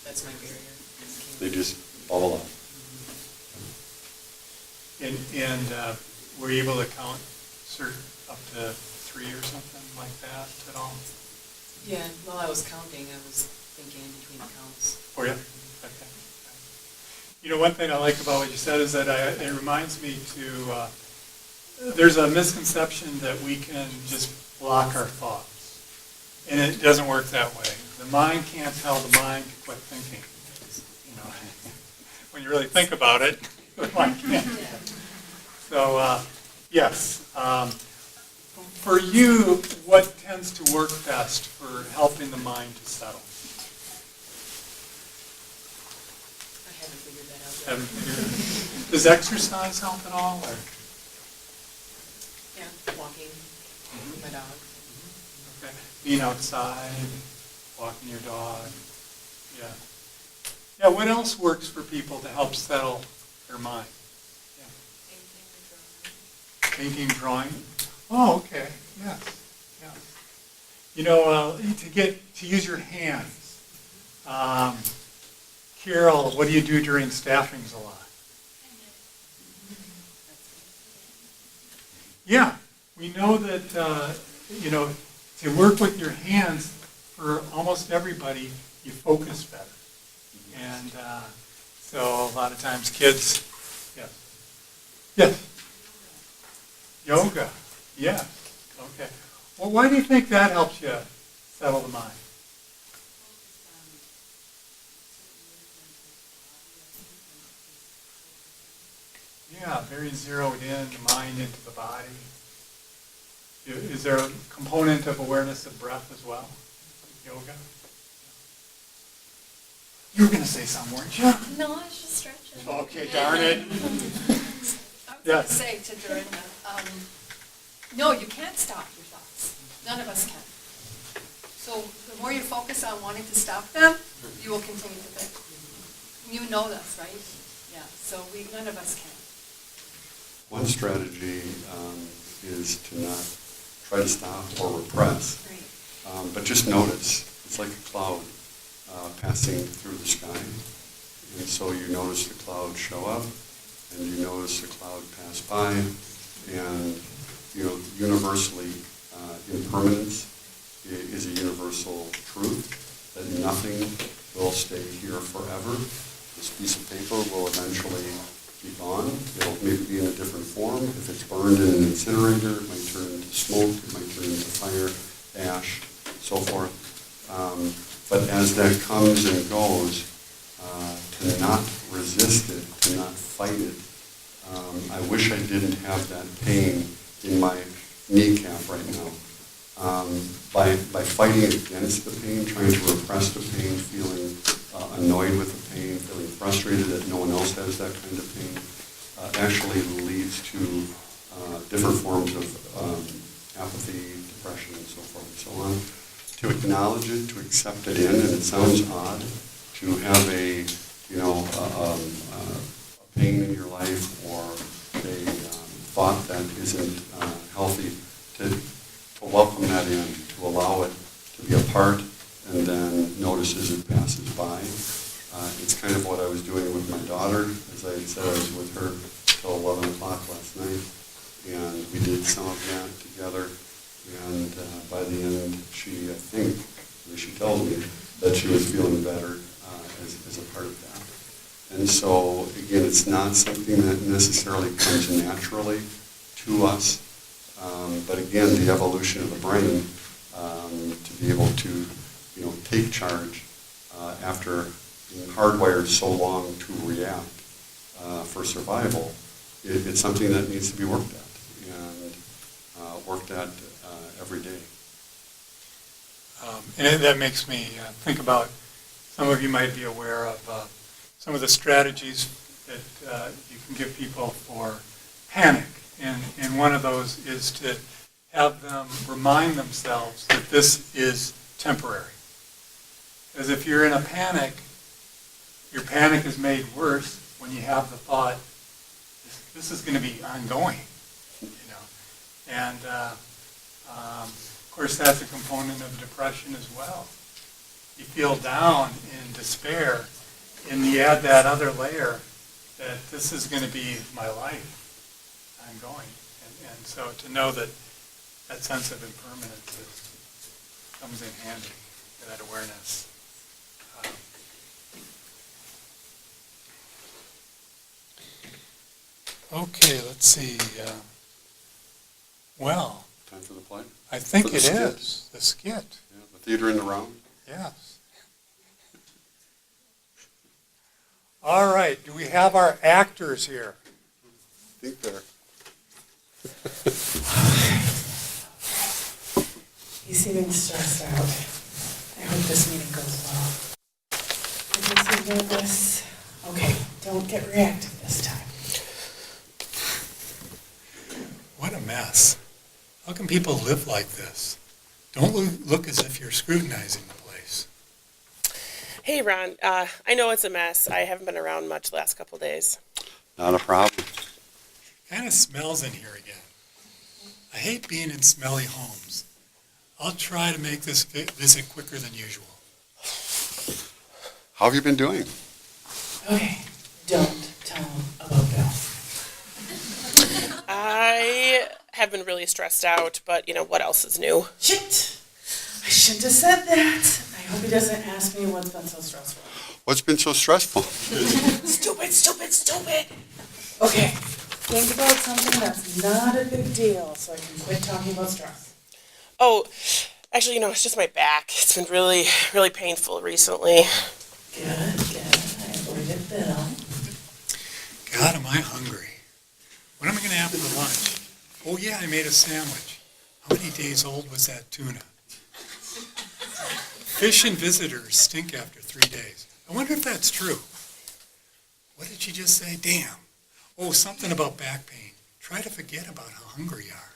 that's my barrier. They just bubble up. And were you able to count up to 3 or something like that at all? Yeah, while I was counting, I was thinking in between the counts. For you? Okay. You know, one thing I like about what you said is that it reminds me there's a misconception that we can just block our thoughts. And it doesn't work that way. The mind can't tell the mind to quit thinking. You know, when you really think about it, the mind can't. So, yes. For you, what tends to work best for helping the mind to settle? I haven't figured that out yet. Haven't figured it out. Does exercise help at all? Or? Yeah, walking. dogs. Okay. Being outside, walking your dog, yeah. Yeah, what else works for people to help settle their mind? Yeah. Painting, drawing? Oh, okay, yes, yes. You know, to use your hands. Carol, what do you do during staffings a lot? Yeah, we know that, to work with your hands, for almost everybody, you focus better. And so a lot of times kids, yes. Yes. Yoga, yes, okay. Well, why do you think that helps you settle the mind? Yeah, very zeroed in, mind into the body. Is there a component of awareness of breath as well, yoga? You were going to say something, weren't you? No, I was just stretching. Okay, darn it. I was going Yes. to say to Dorinda, no, you can't stop your thoughts. None of us can. So the more you focus on wanting to stop them, you will continue to think. You know this, right? Yeah, so none of us can. One strategy is to not try to stop or repress, Right. but just notice. It's like a cloud passing through the sky. And so you notice the cloud show up, and you notice the cloud pass by, and universally, impermanence is a universal truth, that nothing will stay here forever. This piece of paper will eventually be gone. It'll maybe be in a different form. If it's burned in an incinerator, it might turn into smoke, it might turn into fire, ash, so forth. But as that comes and goes, to not resist it, to not fight it. I wish I didn't have that pain in my kneecap right now. By fighting against the pain, trying to repress the pain, feeling annoyed with the pain, feeling frustrated that no one else has that kind of pain, actually leads to different forms of apathy, depression, and so forth and so on. To acknowledge it, to accept it in, and it sounds odd to have a pain in your life or a thought that isn't healthy, to welcome that in, to allow it to be a part, and then notice as it passes by. It's kind of what I was doing with my daughter. As I had said, I was with her till 11 o'clock last night, and we did some of that together. And by the end, she, I think, she tells me that she was feeling better as a part of that. And so, again, it's not something that necessarily comes naturally to us. But again, the evolution of the brain to be able to, take charge after being hardwired so long to react for survival, it's something that needs to be worked at and worked at every day. And that makes me think about, some of you might be aware of some of the strategies that you can give people for panic. And one of those is to have them remind themselves that this is temporary. Because if you're in a panic, your panic is made worse when you have the thought, this is going to be ongoing. And of course, that's a component of depression as well. You feel down in despair, and you add that other layer that this is going to be my life ongoing. And so to know that that sense of impermanence comes in handy, that awareness. Okay, let's see. Well, Time for the play? I think For it the skit. is, the skit, Yeah, the theater in the round? yes. All right, do we have our actors here? I think they're... You seem stressed out. I hope this meeting goes well. Are you nervous? Okay, don't get reactive this time. What a mess. How can people live like this? Don't look as if you're scrutinizing the place. Hey, Ron. I know it's a mess. I haven't been around much the last couple days. Not a problem. Kind of smells in here again. I hate being in smelly homes. I'll try to make this visit quicker than usual. How have you been doing? Okay, don't tell him about Bill. I have been really stressed out, but what else is new? Shit! I shouldn't have said that. I hope he doesn't ask me what's been so stressful. What's been so stressful? Stupid, stupid, stupid! Okay, think about something that's not a big deal so I can quit talking about stress. Oh, actually, it's just my back. It's been really, really painful recently. Good. I avoided Bill. God, am I hungry. What am I going to have for lunch? Oh, yeah, I made a sandwich. How many days old was that tuna? Fish and visitors stink after 3 days. I wonder if that's true. What did she just say? Damn. Oh, something about back pain. Try to forget about how hungry you are.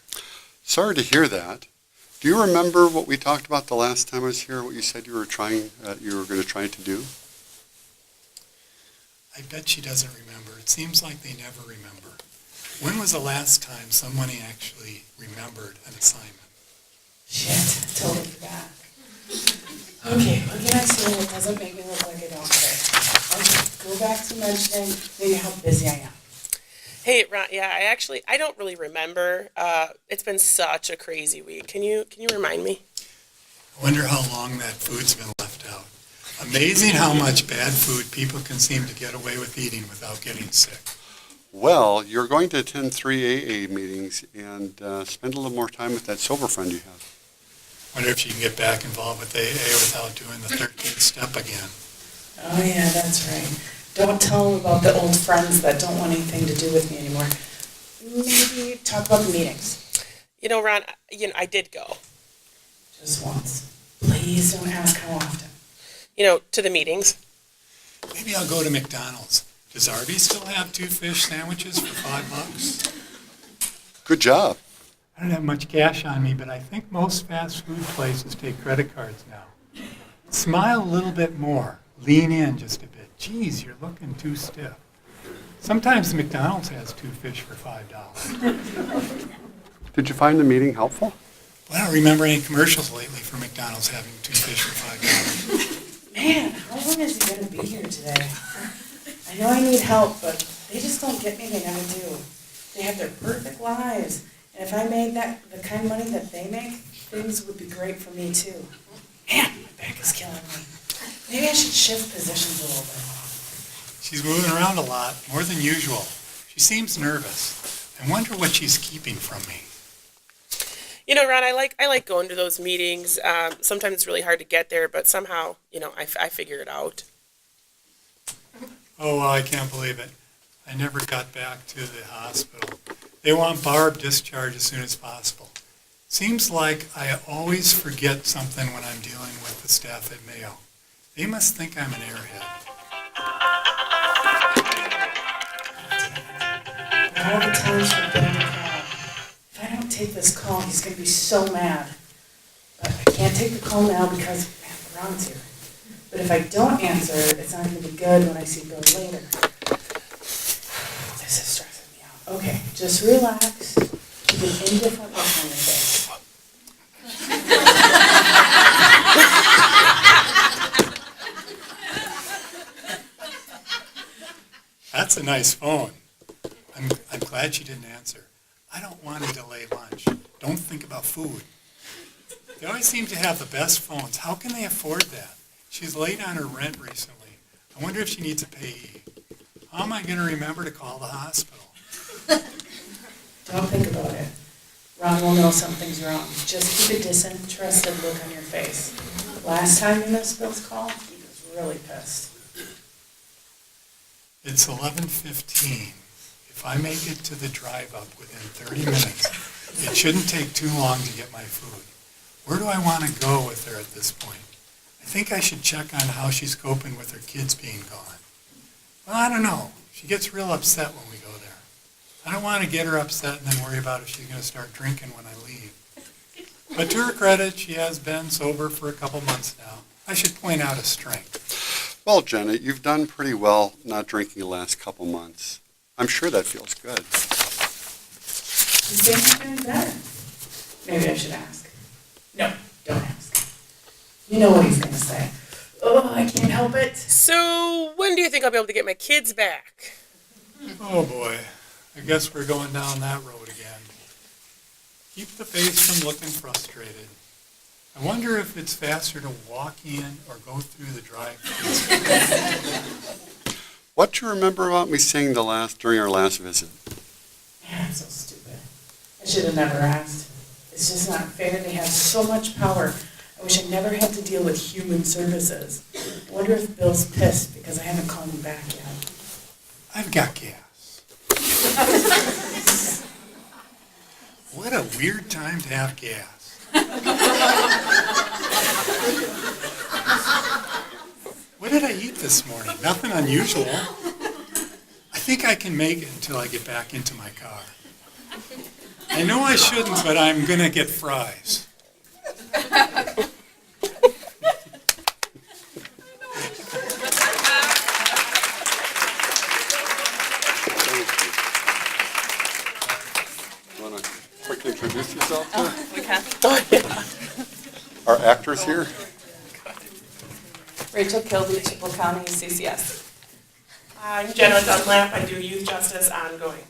Sorry to hear that. Do you remember what we talked about the last time I was here, what you said you were going to try to do? I bet she doesn't remember. It seems like they never remember. When was the last time someone actually remembered an assignment? Shit, totally forgot. Okay, what can I say that doesn't make me look like I don't care? I'll go back to mentioning maybe how busy I am. Hey, Ron. Yeah, I don't really remember. It's been such a crazy week. Can you remind me? I wonder how long that food's been left out. Amazing how much bad food people can seem to get away with eating without getting sick. Well, you're going to attend 3 AA meetings and spend a little more time with that sober friend you have. Wonder if you can get back involved with AA without doing the 13th step again. Oh yeah, that's right. Don't tell them about the old friends that don't want anything to do with me anymore. Maybe talk about the meetings. Ron, I did go. Just once. Please don't ask how often. To the meetings. Maybe I'll go to McDonald's. Does Arby's still have 2 fish sandwiches for $5? Good job. I don't have much cash on me, but I think most fast food places take credit cards now. Smile a little bit more. Lean in just a bit. Geez, you're looking too stiff. Sometimes McDonald's has 2 fish for $5. Did you find the meeting helpful? Well, I don't remember any commercials lately for McDonald's having 2 fish for $5. Man, how long is he gonna be here today? I know I need help, but they just don't get me, they never do. They have their perfect lives, and if I made the kind of money that they make, things would be great for me too. Man, my back is killing me. Maybe I should shift positions a little bit. She's moving around a lot, more than usual. She seems nervous. I wonder what she's keeping from me. Ron, I like going to those meetings. Sometimes it's really hard to get there, but somehow, I figure it out. Oh, well, I can't believe it. I never got back to the hospital. They want Barb discharged as soon as possible. Seems like I always forget something when I'm dealing with the staff at Mayo. They must think I'm an airhead. All the times for getting a call. If I don't take this call, he's gonna be so mad. But I can't take the call now because, man, Ron's here. But if I don't answer, it's not gonna be good when I see Bill later. This is stressing me out. Okay, just relax. Keep an indifferent look on your face. That's a nice phone. I'm glad she didn't answer. I don't want to delay lunch. Don't think about food. They always seem to have the best phones. How can they afford that? She's late on her rent recently. I wonder if she needs a payee. How am I going to remember to call the hospital? Don't think about it. Ron will know something's wrong. Just keep a disinterested look on your face. Last time you missed Bill's call, he was really pissed. It's 11:15. If I make it to the drive-up within 30 minutes, it shouldn't take too long to get my food. Where do I want to go with her at this point? I think I should check on how she's coping with her kids being gone. Well, I don't know. She gets real upset when we go there. I don't want to get her upset and then worry about if she's going to start drinking when I leave. But to her credit, she has been sober for a couple months now. I should point out a strength. Well, Jenna, you've done pretty well not drinking the last couple months. I'm sure that feels good. He's getting better. Maybe I should ask. No, don't ask. You know what he's gonna say. Oh, I can't help it. So when do you think I'll be able to get my kids back? Oh boy, I guess we're going down that road again. Keep the face from looking frustrated. I wonder if it's faster to walk in or go through the drive-thru. What do you remember about me saying during our last visit? Man, I'm so stupid. I should have never asked. It's just not fair. They have so much power. I wish I never had to deal with human services. I wonder if Bill's pissed because I haven't called him back yet. I've got gas. What a weird time to have gas. What did I eat this morning? Nothing unusual. I think I can make it until I get back into my car. I know I shouldn't, but I'm going to get fries. You want to quickly introduce yourself to We can. our actors here? Rachel Kilby, Chippewa County, CCS. I'm Jenna Dunlap. I do youth justice ongoing.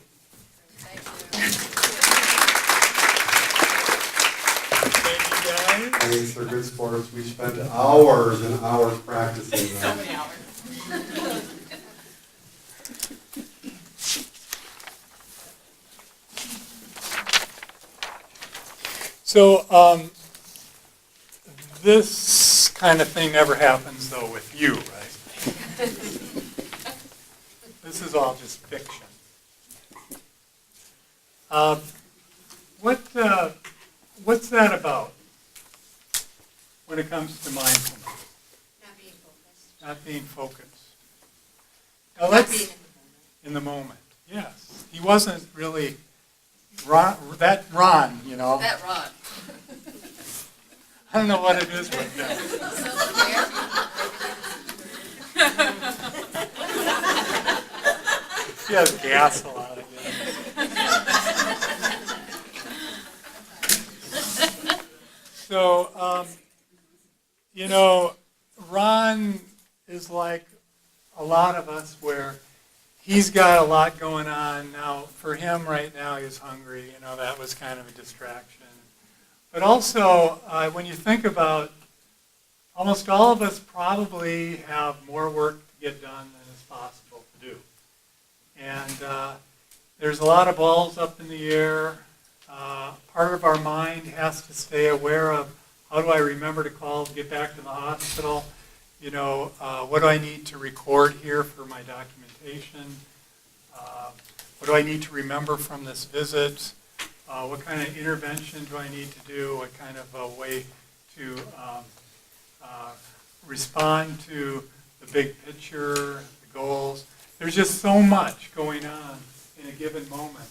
Thank you, guys. Thanks, they're good sports. We spent hours and hours practicing So them. many hours. So, this kind of thing never happens, though, with you, right? This is all just fiction. What's that about when it comes to mindfulness? Not being focused. Not being focused. Now, Not let's, being in the moment, yes. He wasn't really Ron, you know. that Ron. I don't know what it is with him. He has gas a lot again. So, you know, Ron is like a lot of us where he's got a lot going on. Now, for him right now, he's hungry. You know, that was kind of a distraction. But also, when you think about, almost all of us probably have more work to get done than is possible to do. And there's a lot of balls up in the air. Part of our mind has to stay aware of, how do I remember to call to get back to the hospital? You know, what do I need to record here for my documentation? What do I need to remember from this visit? What kind of intervention do I need to do? What kind of a way to respond to the big picture, the goals? There's just so much going on in a given moment.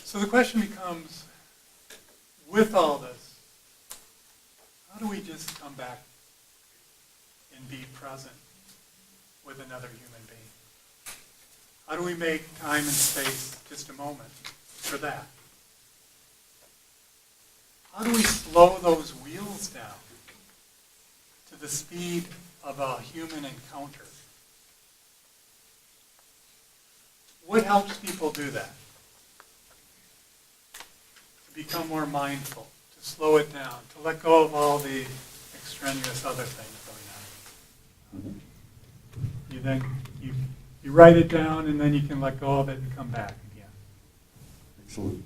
So the question becomes, with all this, how do we just come back and be present with another human being? How do we make time and space just a moment for that? How do we slow those wheels down to the speed of a human encounter? What helps people do that? To become more mindful, to slow it down, to let go of all the extraneous other things going on. You then, you write it down and then you can let go of it and come back again. Excellent.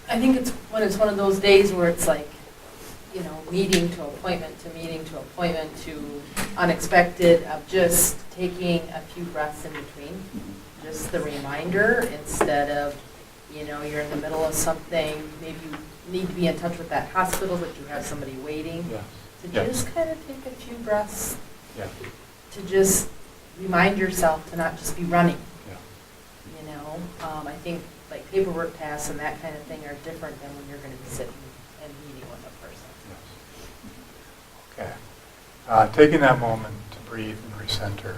I think it's one of those days where it's like, you know, meeting to appointment to meeting to appointment to unexpected, of just taking a few breaths in between. Just the reminder, instead of, you know, you're in the middle of something, maybe you need to be in touch with that hospital, but you have somebody waiting. Yeah. To Yeah. just kind of take a few breaths, Yeah. to just remind yourself to not just be running. Yeah. You know, I think like paperwork tasks and that kind of thing are different than when you're gonna be sitting and meeting with a person. Yes. Okay. Taking that moment to breathe and recenter.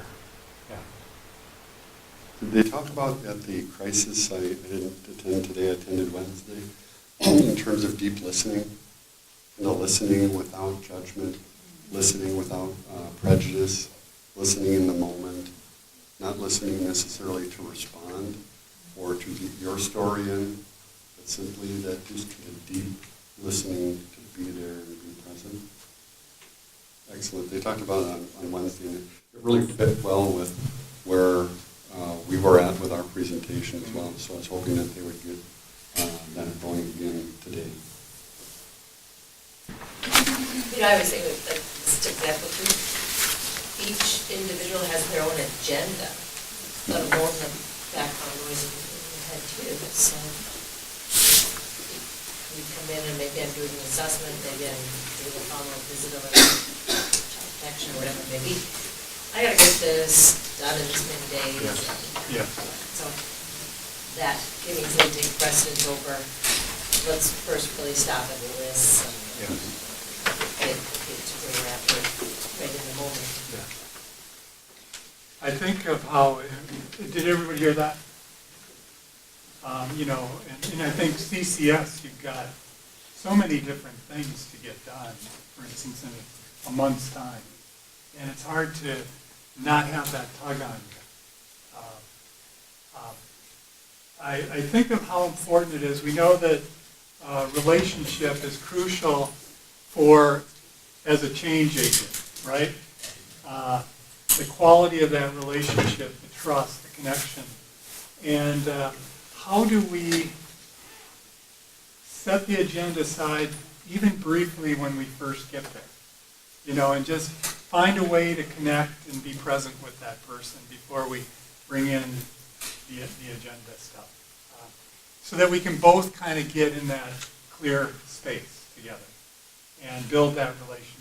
Yeah. Did they talk about at the crisis, I didn't attend today, I attended Wednesday, in terms of deep listening? Listening without judgment, listening without prejudice, listening in the moment, not listening necessarily to respond or to get your story in, but simply that just kind of deep listening to be there and be present. Excellent. They talked about it on Wednesday, and it really fit well with where we were at with our presentation as well. So I was hoping that they would get that going again today. You know, I would say with like this example too, each individual has their own agenda, let alone the background noise in your head too. So you come in and maybe I'm doing an assessment, maybe I'm doing a follow-up visit of a child protection or whatever it may be. I gotta get this done in this many days. Yeah. So that giving to take precedence over, let's first really stop and listen. Yeah. Get to where we're at right in the moment. Yeah. I think of how, did everybody hear that? You know, and I think CCS, you've got so many different things to get done, for instance, in a month's time. And it's hard to not have that tug on you. I think of how important it is. We know that relationship is crucial as a change agent, right? The quality of that relationship, the trust, the connection. And how do we set the agenda aside, even briefly when we first get there? You know, and just find a way to connect and be present with that person before we bring in the agenda stuff. So that we can both kind of get in that clear space together and build that relationship.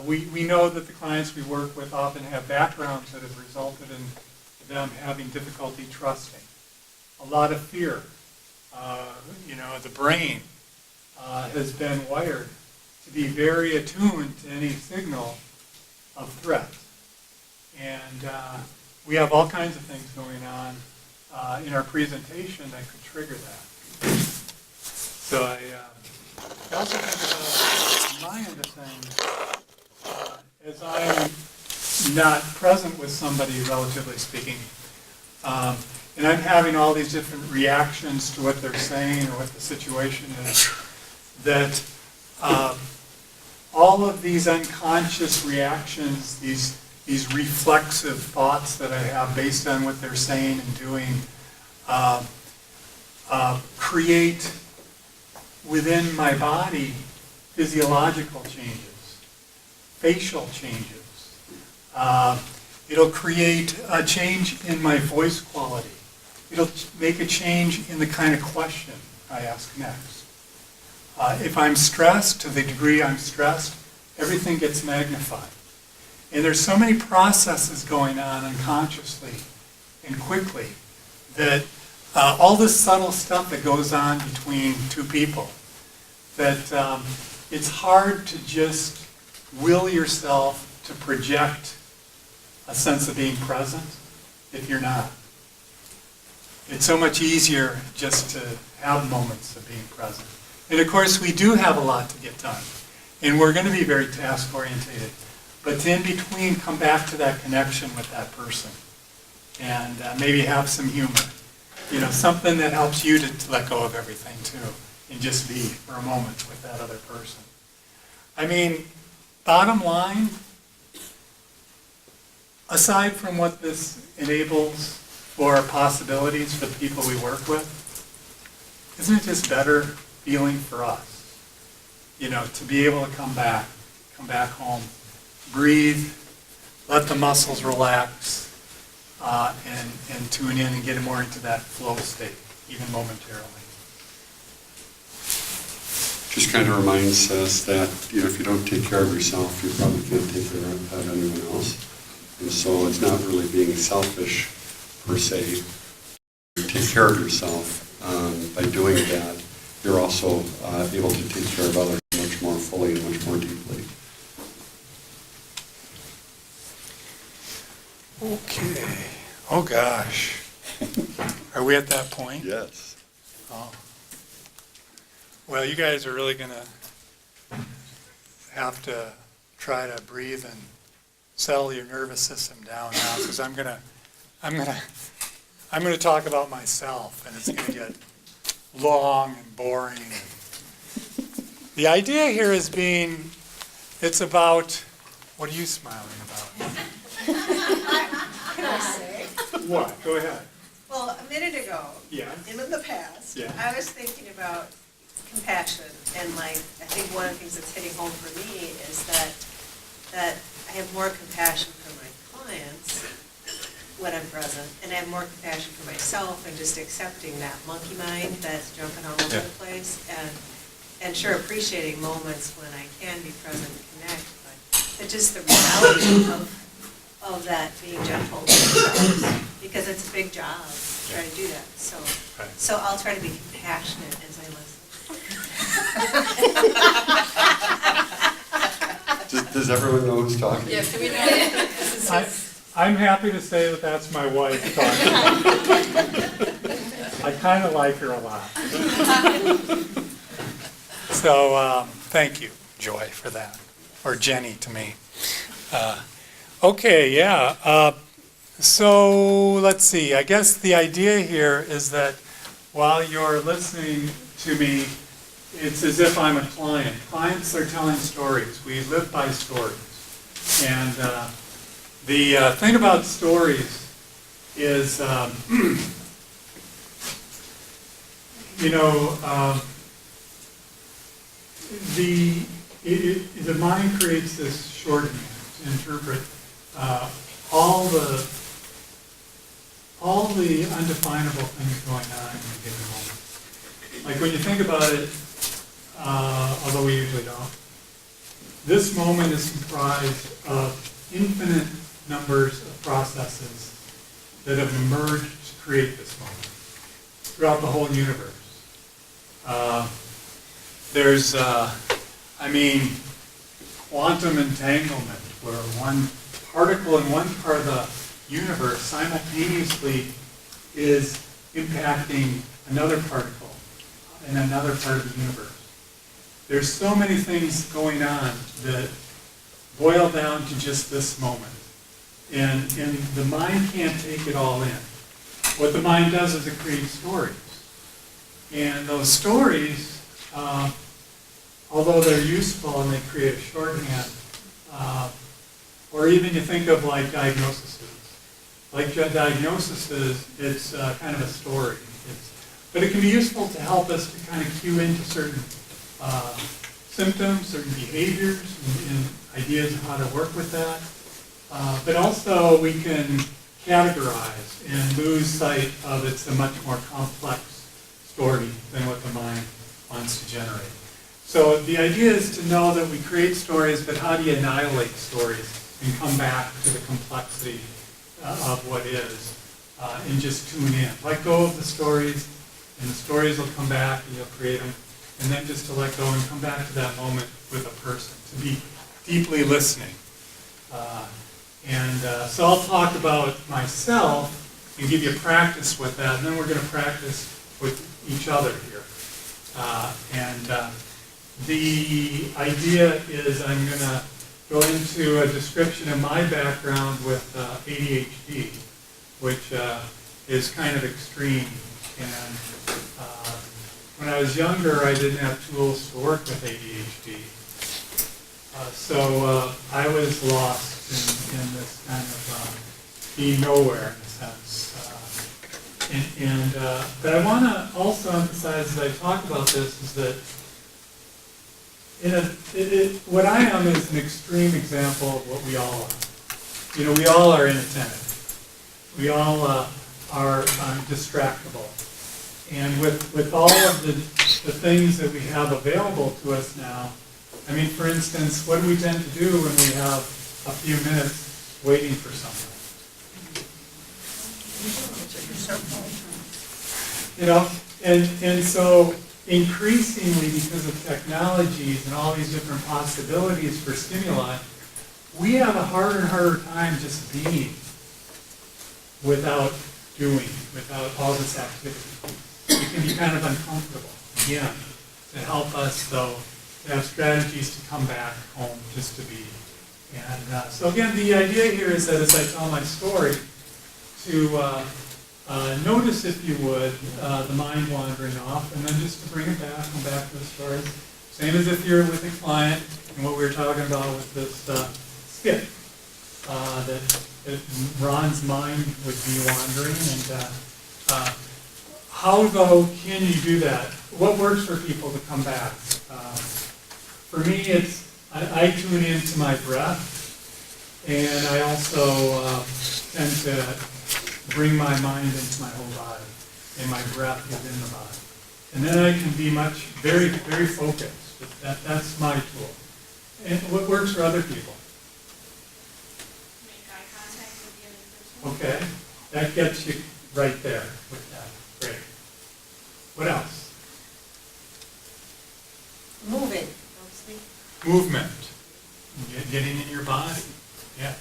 We know that the clients we work with often have backgrounds that have resulted in them having difficulty trusting. A lot of fear. You know, the brain has been wired to be very attuned to any signal of threat. And we have all kinds of things going on in our presentation that could trigger that. So I also think about my end of things, as I'm not present with somebody, relatively speaking, and I'm having all these different reactions to what they're saying or what the situation is, that all of these unconscious reactions, these reflexive thoughts that I have based on what they're saying and doing, create within my body physiological changes, facial changes. It'll create a change in my voice quality. It'll make a change in the kind of question I ask next. If I'm stressed, to the degree I'm stressed, everything gets magnified. And there's so many processes going on unconsciously and quickly that all this subtle stuff that goes on between two people, that it's hard to just will yourself to project a sense of being present if you're not. It's so much easier just to have moments of being present. And of course, we do have a lot to get done. And we're going to be very task-orientated. But to in between, come back to that connection with that person. And maybe have some humor. You know, something that helps you to let go of everything too. And just be for a moment with that other person. I mean, bottom line, aside from what this enables for possibilities for the people we work with, isn't it just better feeling for us? You know, to be able to come back home, breathe, let the muscles relax, and tune in and get more into that flow state, even momentarily. Just kind of reminds us that, you know, if you don't take care of yourself, you probably can't take care of anyone else. And so it's not really being selfish per se. You take care of yourself. By doing that, you're also able to take care of others much more fully and much more deeply. Okay. Oh, gosh. Are we at that point? Yes. Oh. Well, you guys are really gonna have to try to breathe and settle your nervous system down now, because I'm gonna talk about myself, and it's gonna get long and boring. The idea here is it's about, what are you smiling about? Can I say? What? Go ahead. Well, a minute ago, Yes. and in the past, Yeah. I was thinking about compassion, and I think one of the things that's hitting home for me is that I have more compassion for my clients when I'm present, and I have more compassion for myself and just accepting that monkey mind that's jumping all over the place, and sure appreciating moments when I can be present and connect, but just the reality of that being gentle with ourselves, because it's a big job to try to do that. So I'll try to be compassionate as I listen. Does everyone know who's talking? Yeah, do we know? I'm happy to say that that's my wife talking. I kind of like her a lot. So, thank you, Joy, for that, or Jenny to me. Okay, yeah. So let's see. I guess the idea here is that while you're listening to me, it's as if I'm a client. Clients are telling stories. We live by stories. And the thing about stories is, the mind creates this shorthand to interpret all the undefinable things going on in a given moment. Like when you think about it, although we usually don't, this moment is comprised of infinite numbers of processes that have emerged to create this moment throughout the whole universe. There's, quantum entanglement, where one particle in one part of the universe simultaneously is impacting another particle in another part of the universe. There's so many things going on that boil down to just this moment. And the mind can't take it all in. What the mind does is it creates stories. And those stories, although they're useful and they create a shorthand, or even you think of like diagnoses. Like diagnoses, it's kind of a story. But it can be useful to help us to kind of cue into certain symptoms, certain behaviors, and ideas of how to work with that. But also we can categorize and lose sight of it's a much more complex story than what the mind wants to generate. So the idea is to know that we create stories, but how do you annihilate stories and come back to the complexity of what is, and just tune in. Let go of the stories, and the stories will come back and you'll create them. And then just to let go and come back to that moment with a person, to be deeply listening. So I'll talk about myself and give you a practice with that, and then we're going to practice with each other here. The idea is I'm going to go into a description of my background with ADHD, which is kind of extreme. And when I was younger, I didn't have tools to work with ADHD. So I was lost in this kind of being nowhere in a sense. But I want to also emphasize as I talk about this is that what I am is an extreme example of what we all are. We all are inattentive. We all are distractible. And with all of the things that we have available to us now, for instance, what do we tend to do when we have a few minutes waiting for someone. You know, and so increasingly, because of technologies and all these different possibilities for stimuli, we have a harder and harder time just being without doing, without all this activity. It can be kind of uncomfortable, again, to help us, though, to have strategies to come back home just to be. And so again, the idea here is that as I tell my story, to notice, if you would, the mind wandering off, and then just to bring it back, come back to the story. Same as if you're with a client, and what we were talking about with this skip, that Ron's mind would be wandering, and how, though, can you do that? What works for people to come back? For me, it's, I tune into my breath, and I also tend to bring my mind into my whole body, and my breath is in the body. And then I can be very, very focused. That's my tool. And what works for other people? Make eye contact with the other person. Okay, that gets you right there with that. Great. What else? Moving. Movement. Getting in your body. Yes.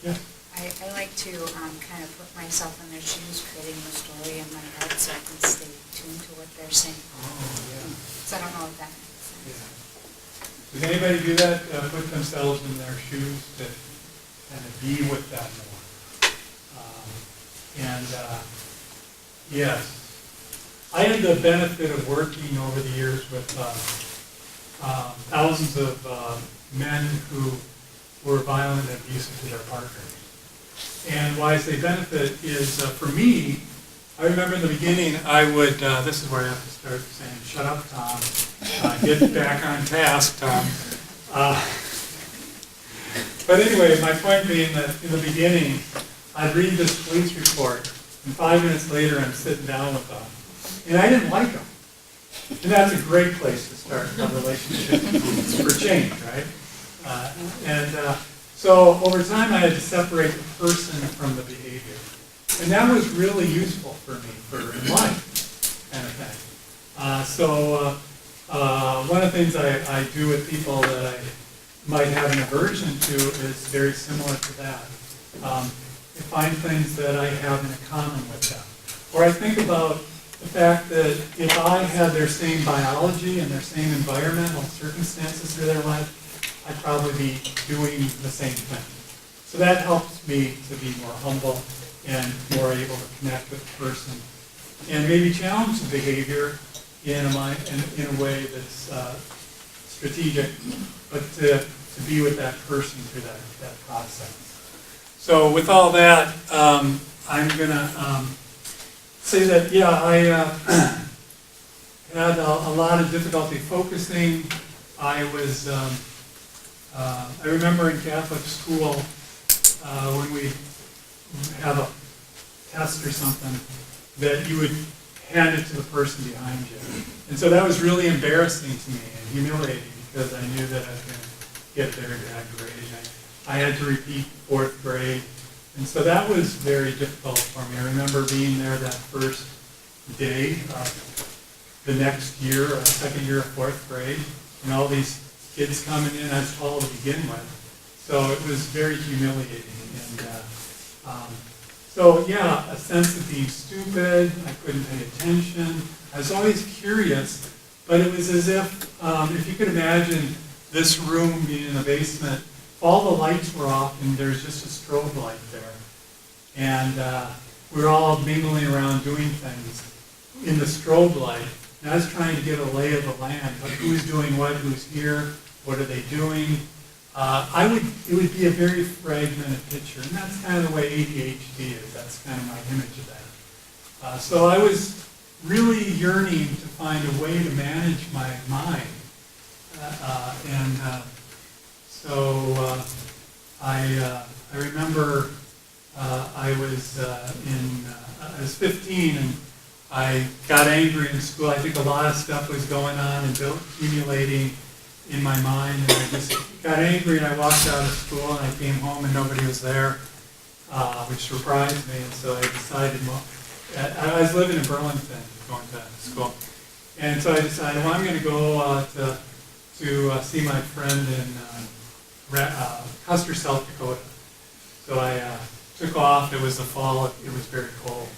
Yeah. I like to kind of put myself in their shoes, creating the story in my head so I can stay tuned to what they're saying. Oh, yeah. So I don't know if that makes sense. Yeah. Does anybody do that? Put themselves in their shoes to kind of be with that more. Yes, I had the benefit of working over the years with thousands of men who were violent and abusive to their partners. And why I say benefit is, for me, I remember in the beginning, I would, this is where I have to start saying, shut up, Tom. Get back on task, Tom. But anyway, my point being that in the beginning, I'd read this police report, and 5 minutes later, I'm sitting down with them. And I didn't like them. And that's a great place to start a relationship for change, right? So over time, I had to separate the person from the behavior. And that was really useful for me for in life, kind of thing. One of the things I do with people that I might have an aversion to is very similar to that. I find things that I have in common with them. Or I think about the fact that if I had their same biology and their same environmental circumstances in their life, I'd probably be doing the same thing. So that helps me to be more humble and more able to connect with the person and maybe challenge the behavior in a way that's strategic, but to be with that person through that process. So with all that, I'm going to say that, yeah, I had a lot of difficulty focusing. I remember in Catholic school, when we have a test or something, that you would hand it to the person behind you. And so that was really embarrassing to me and humiliating because I knew that I was going to get a very bad grade. I had to repeat 4th grade. And so that was very difficult for me. I remember being there that first day of the next year, second year of 4th grade, and all these kids coming in as tall to begin with. So it was very humiliating. And so yeah, a sense of being stupid, I couldn't pay attention. I was always curious, but it was as if you could imagine this room being in the basement, all the lights were off and there's just a strobe light there. And we were all mingling around doing things in the strobe light. And I was trying to get a lay of the land, like who's doing what, who's here, what are they doing. It would be a very fragmented picture, and that's kind of the way ADHD is. That's kind of my image of that. So I was really yearning to find a way to manage my mind. I remember I was 15 and I got angry in school. I think a lot of stuff was going on and accumulating in my mind, and I just got angry, and I walked out of school, and I came home, and nobody was there, which surprised me, and so I decided, well, I was living in Burlington, going to school, and so I decided, well, I'm going to go to see my friend in Custer, South Dakota. So I took off. It was the fall. It was very cold,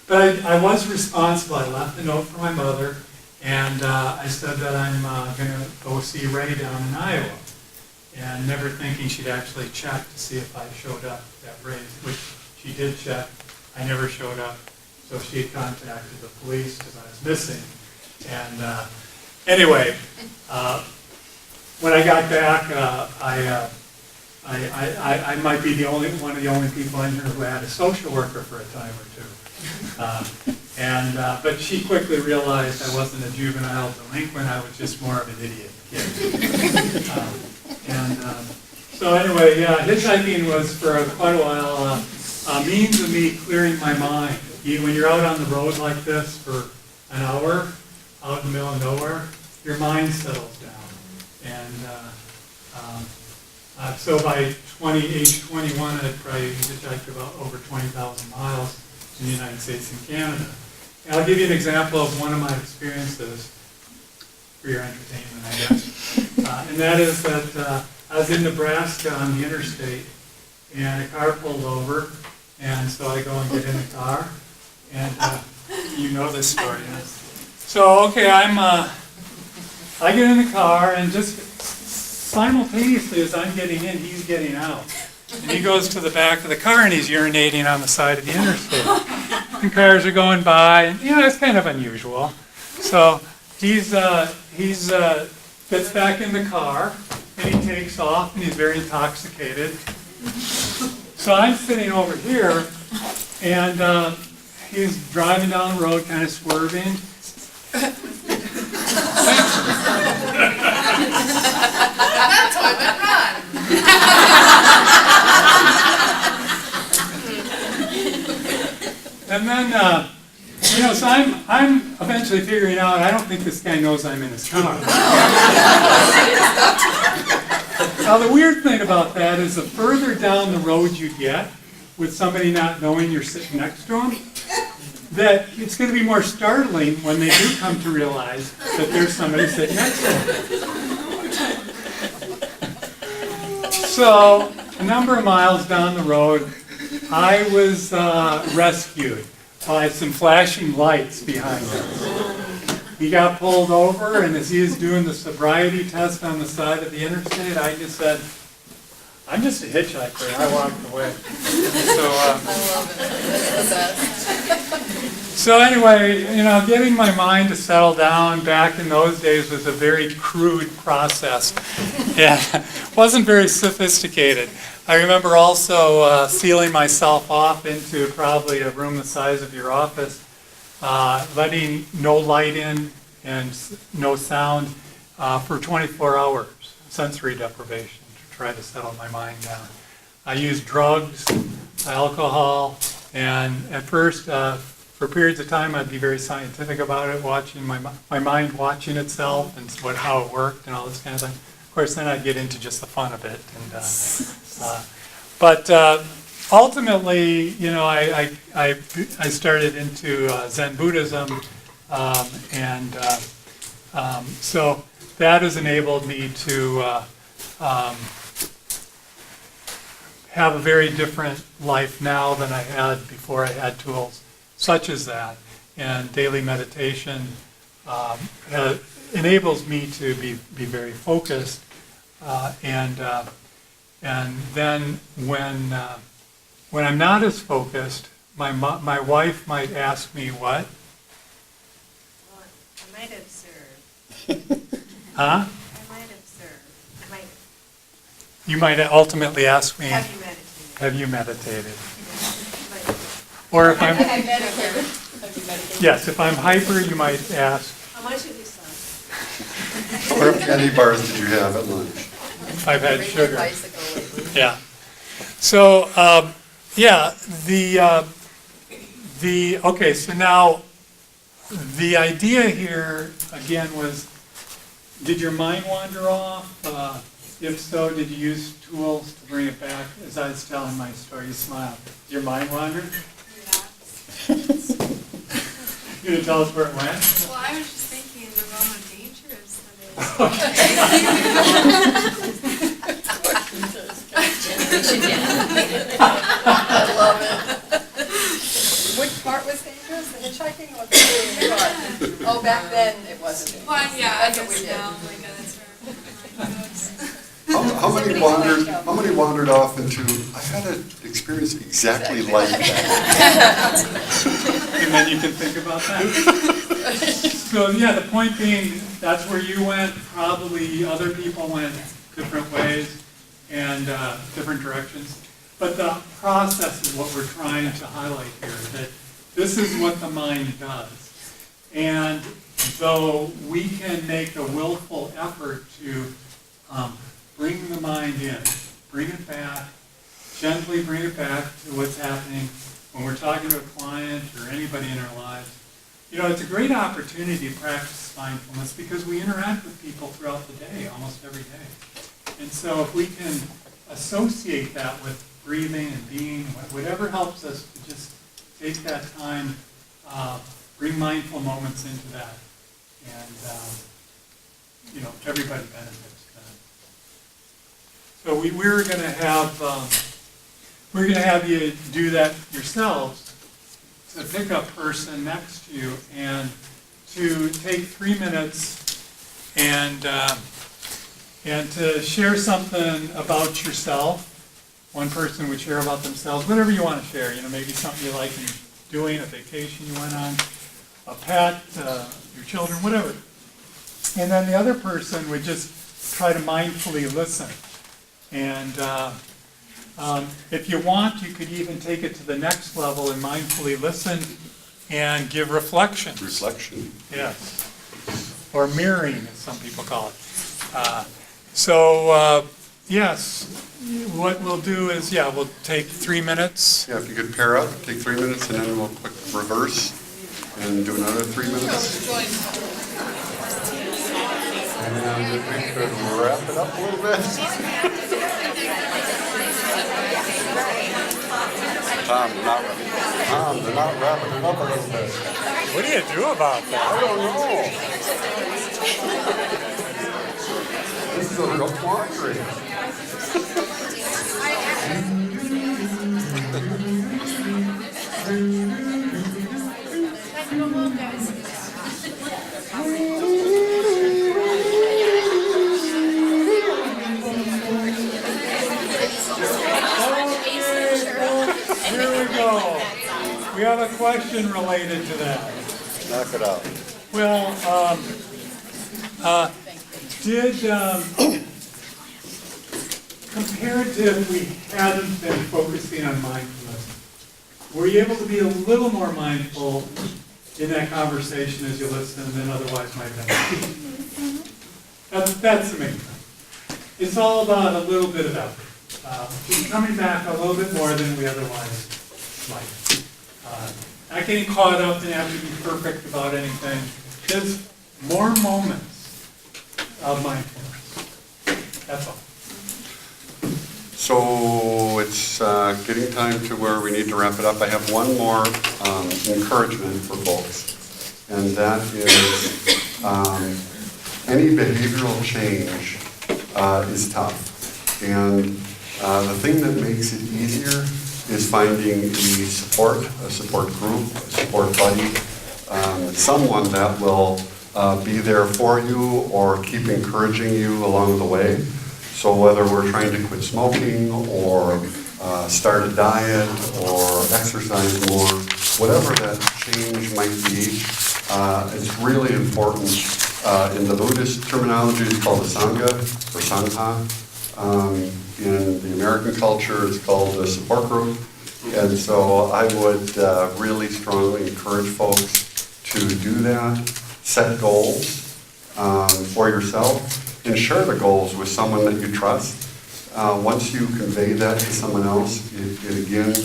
but I was responsible. I left a note for my mother, and I said that I'm going to go see Ray down in Iowa, and never thinking she'd actually check to see if I showed up at Ray's, which she did check. I never showed up, so she had contacted the police because I was missing. And anyway, when I got back, I might be one of the only people in here who had a social worker for a time or two. But she quickly realized I wasn't a juvenile delinquent, I was just more of an idiot kid. So anyway, yeah, hitchhiking was for quite a while a means of me clearing my mind. When you're out on the road like this for an hour, out in the middle of nowhere, your mind settles down. And so by age 21, I'd probably hitchhiked about over 20,000 miles in the United States and Canada. And I'll give you an example of one of my experiences for your entertainment, I guess. And that is that I was in Nebraska on the interstate, and a car pulled over, and so I go and get in the car, and you know this story. Huh? So, okay, I get in the car, and just simultaneously as I'm getting in, he's getting out. And he goes to the back of the car, and he's urinating on the side of the interstate. And cars are going by, and it's kind of unusual. So he's gets back in the car, and he takes off, and he's very intoxicated. So I'm sitting over here, and he's driving down the road, kind of swerving. That's why they run. And then, so I'm eventually figuring out, I don't think this guy knows I'm in his car. Now, the weird thing about that is the further down the road you get with somebody not knowing you're sitting next to them, that it's going to be more startling when they do come to realize that there's somebody sitting next to them. So, a number of miles down the road, I was rescued by some flashing lights behind us. He got pulled over, and as he was doing the sobriety test on the side of the interstate, I just said, I'm just a hitchhiker, and I walked away. I love it. That's the best. So anyway, getting my mind to settle down back in those days was a very crude process. Yeah, wasn't very sophisticated. I remember also sealing myself off into probably a room the size of your office, letting no light in and no sound for 24 hours, sensory deprivation, to try to settle my mind down. I used drugs, alcohol, and at first, for periods of time, I'd be very scientific about it, watching my mind watching itself and how it worked and all this kind of thing. Of course, then I'd get into just the fun of it. But ultimately, I started into Zen Buddhism, so that has enabled me to have a very different life now than I had before I had tools such as that. And daily meditation enables me to be very focused. And then when I'm not as focused, my wife might ask me what? Well, I might observe. Huh? I might observe. I might. You might ultimately ask me, Have you meditated? have you meditated? Or if I'm, I meditated. Have you meditated? yes, if I'm hyper, you might ask, How much have you slept? What candy bars did you have at lunch? if I've had Bring your sugar. bicycle lately. Yeah. So, okay, so now the idea here, again, was Did your mind wander off? If so, did you use tools to bring it back? As I was telling my story, you smiled. Did your mind wander? You gonna tell us where it went? Well, I was just thinking the realm of dangerous I love it. Which part was dangerous, the hitchhiking or the shooting part? Oh, back then it wasn't dangerous. Well, yeah, That's what we did. How many wandered off into, I had an experience exactly like that. And then you can think about that. So, yeah, the point being, that's where you went, probably other people went different ways and different directions. But the process is what we're trying to highlight here, that this is what the mind does. And though we can make a willful effort to bring the mind in, bring it back, gently bring it back to what's happening when we're talking to a client or anybody in our lives. You know, it's a great opportunity to practice mindfulness because we interact with people throughout the day, almost every day. And so if we can associate that with breathing and being, whatever helps us to just take that time, bring mindful moments into that. And, you know, everybody benefits. So we're going to have you do that yourselves, to pick a person next to you and to take 3 minutes and to share something about yourself. One person would share about themselves, whatever you want to share. You know, maybe something you like doing, a vacation you went on, a pet, your children, whatever. And then the other person would just try to mindfully listen. And if you want, you could even take it to the next level and mindfully listen and give reflections. Reflection. Yes. Or mirroring, as some people call it. Yes, what we'll do is, we'll take 3 minutes. Yeah, if you could pair up, take 3 minutes, and then we'll quick reverse and do another 3 minutes. And if we could wrap it up a little bit. Tom, they're not wrapping it up a little bit. What do you do about that? I don't know. This is a real quandary. Here we go. We have a question related to that. Knock it out. Well, compared to if we hadn't been focusing on mindfulness, were you able to be a little more mindful in that conversation as you listen than otherwise might have been? That's the main thing. It's all about a little bit of effort. Just coming back a little bit more than we otherwise might. Not getting caught up and having to be perfect about anything. Just more moments of mindfulness. That's all. So it's getting time to where we need to wrap it up. I have one more encouragement for folks, and that is any behavioral change is tough. And the thing that makes it easier is finding a support group, a support buddy, someone that will be there for you or keep encouraging you along the way. So whether we're trying to quit smoking or start a diet or exercise more, whatever that change might be, it's really important. In the Buddhist terminology, it's called a Sangha or Sangha. In the American culture, it's called a support group. And so I would really strongly encourage folks to do that, set goals for yourself, and share the goals with someone that you trust. Once you convey that to someone else, it again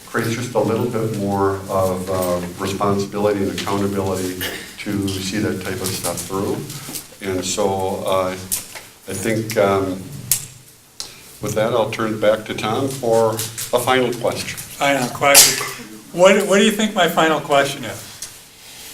creates just a little bit more of responsibility and accountability to see that type of stuff through. And so I think with that, I'll turn it back to Tom for a final question. Final question. What do you think my final question is?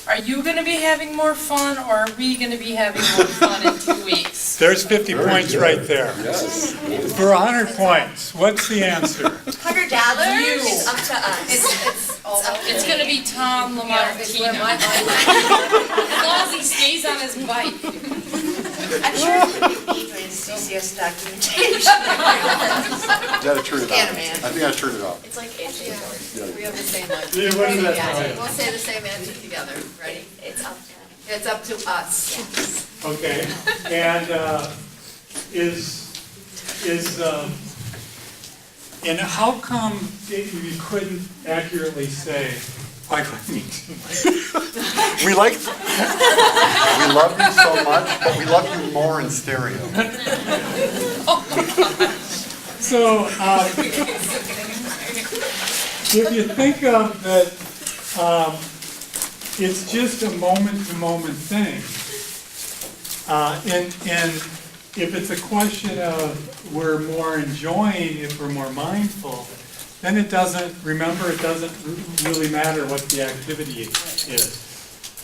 Are you gonna be having more fun, or are we gonna be having more fun in 2 weeks? There's 50 Very points good. right there. Yes. For 100 points, what's the answer? $100 You. is up to us. It's all up to It's gonna be Tom Yeah, it's where my Lamartina. mind- As long as he stays on his bike. I'm sure it's going to be Adrian's CCS documentation. You gotta turn it Scanner off. man. I think I gotta turn it off. It's like AJ Yeah, we have the same answer. Yeah, what is that? Yeah, we'll say the same answer together. Ready? It's up to us. It's up to us. Okay, and and how come you couldn't accurately say, why couldn't you do it? We like, we love you so much, but we love you more in stereo. So, if you think of that, it's just a moment-to-moment thing. And if it's a question of we're more enjoying, if we're more mindful, then it doesn't really matter what the activity is.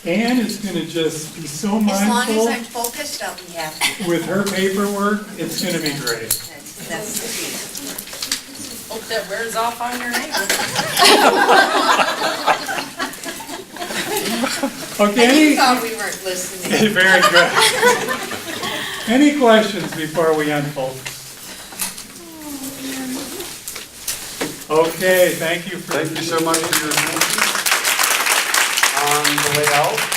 Anne is gonna just be so As long as mindful I'm focused, I'll be happy. with her paperwork, it's gonna be great. That's the key. Hope that wears off on your neighbor. Okay, And you any, thought we weren't listening. very good. Any questions before we end, folks? Okay, thank you for. Thank you so much for your attention on the way out.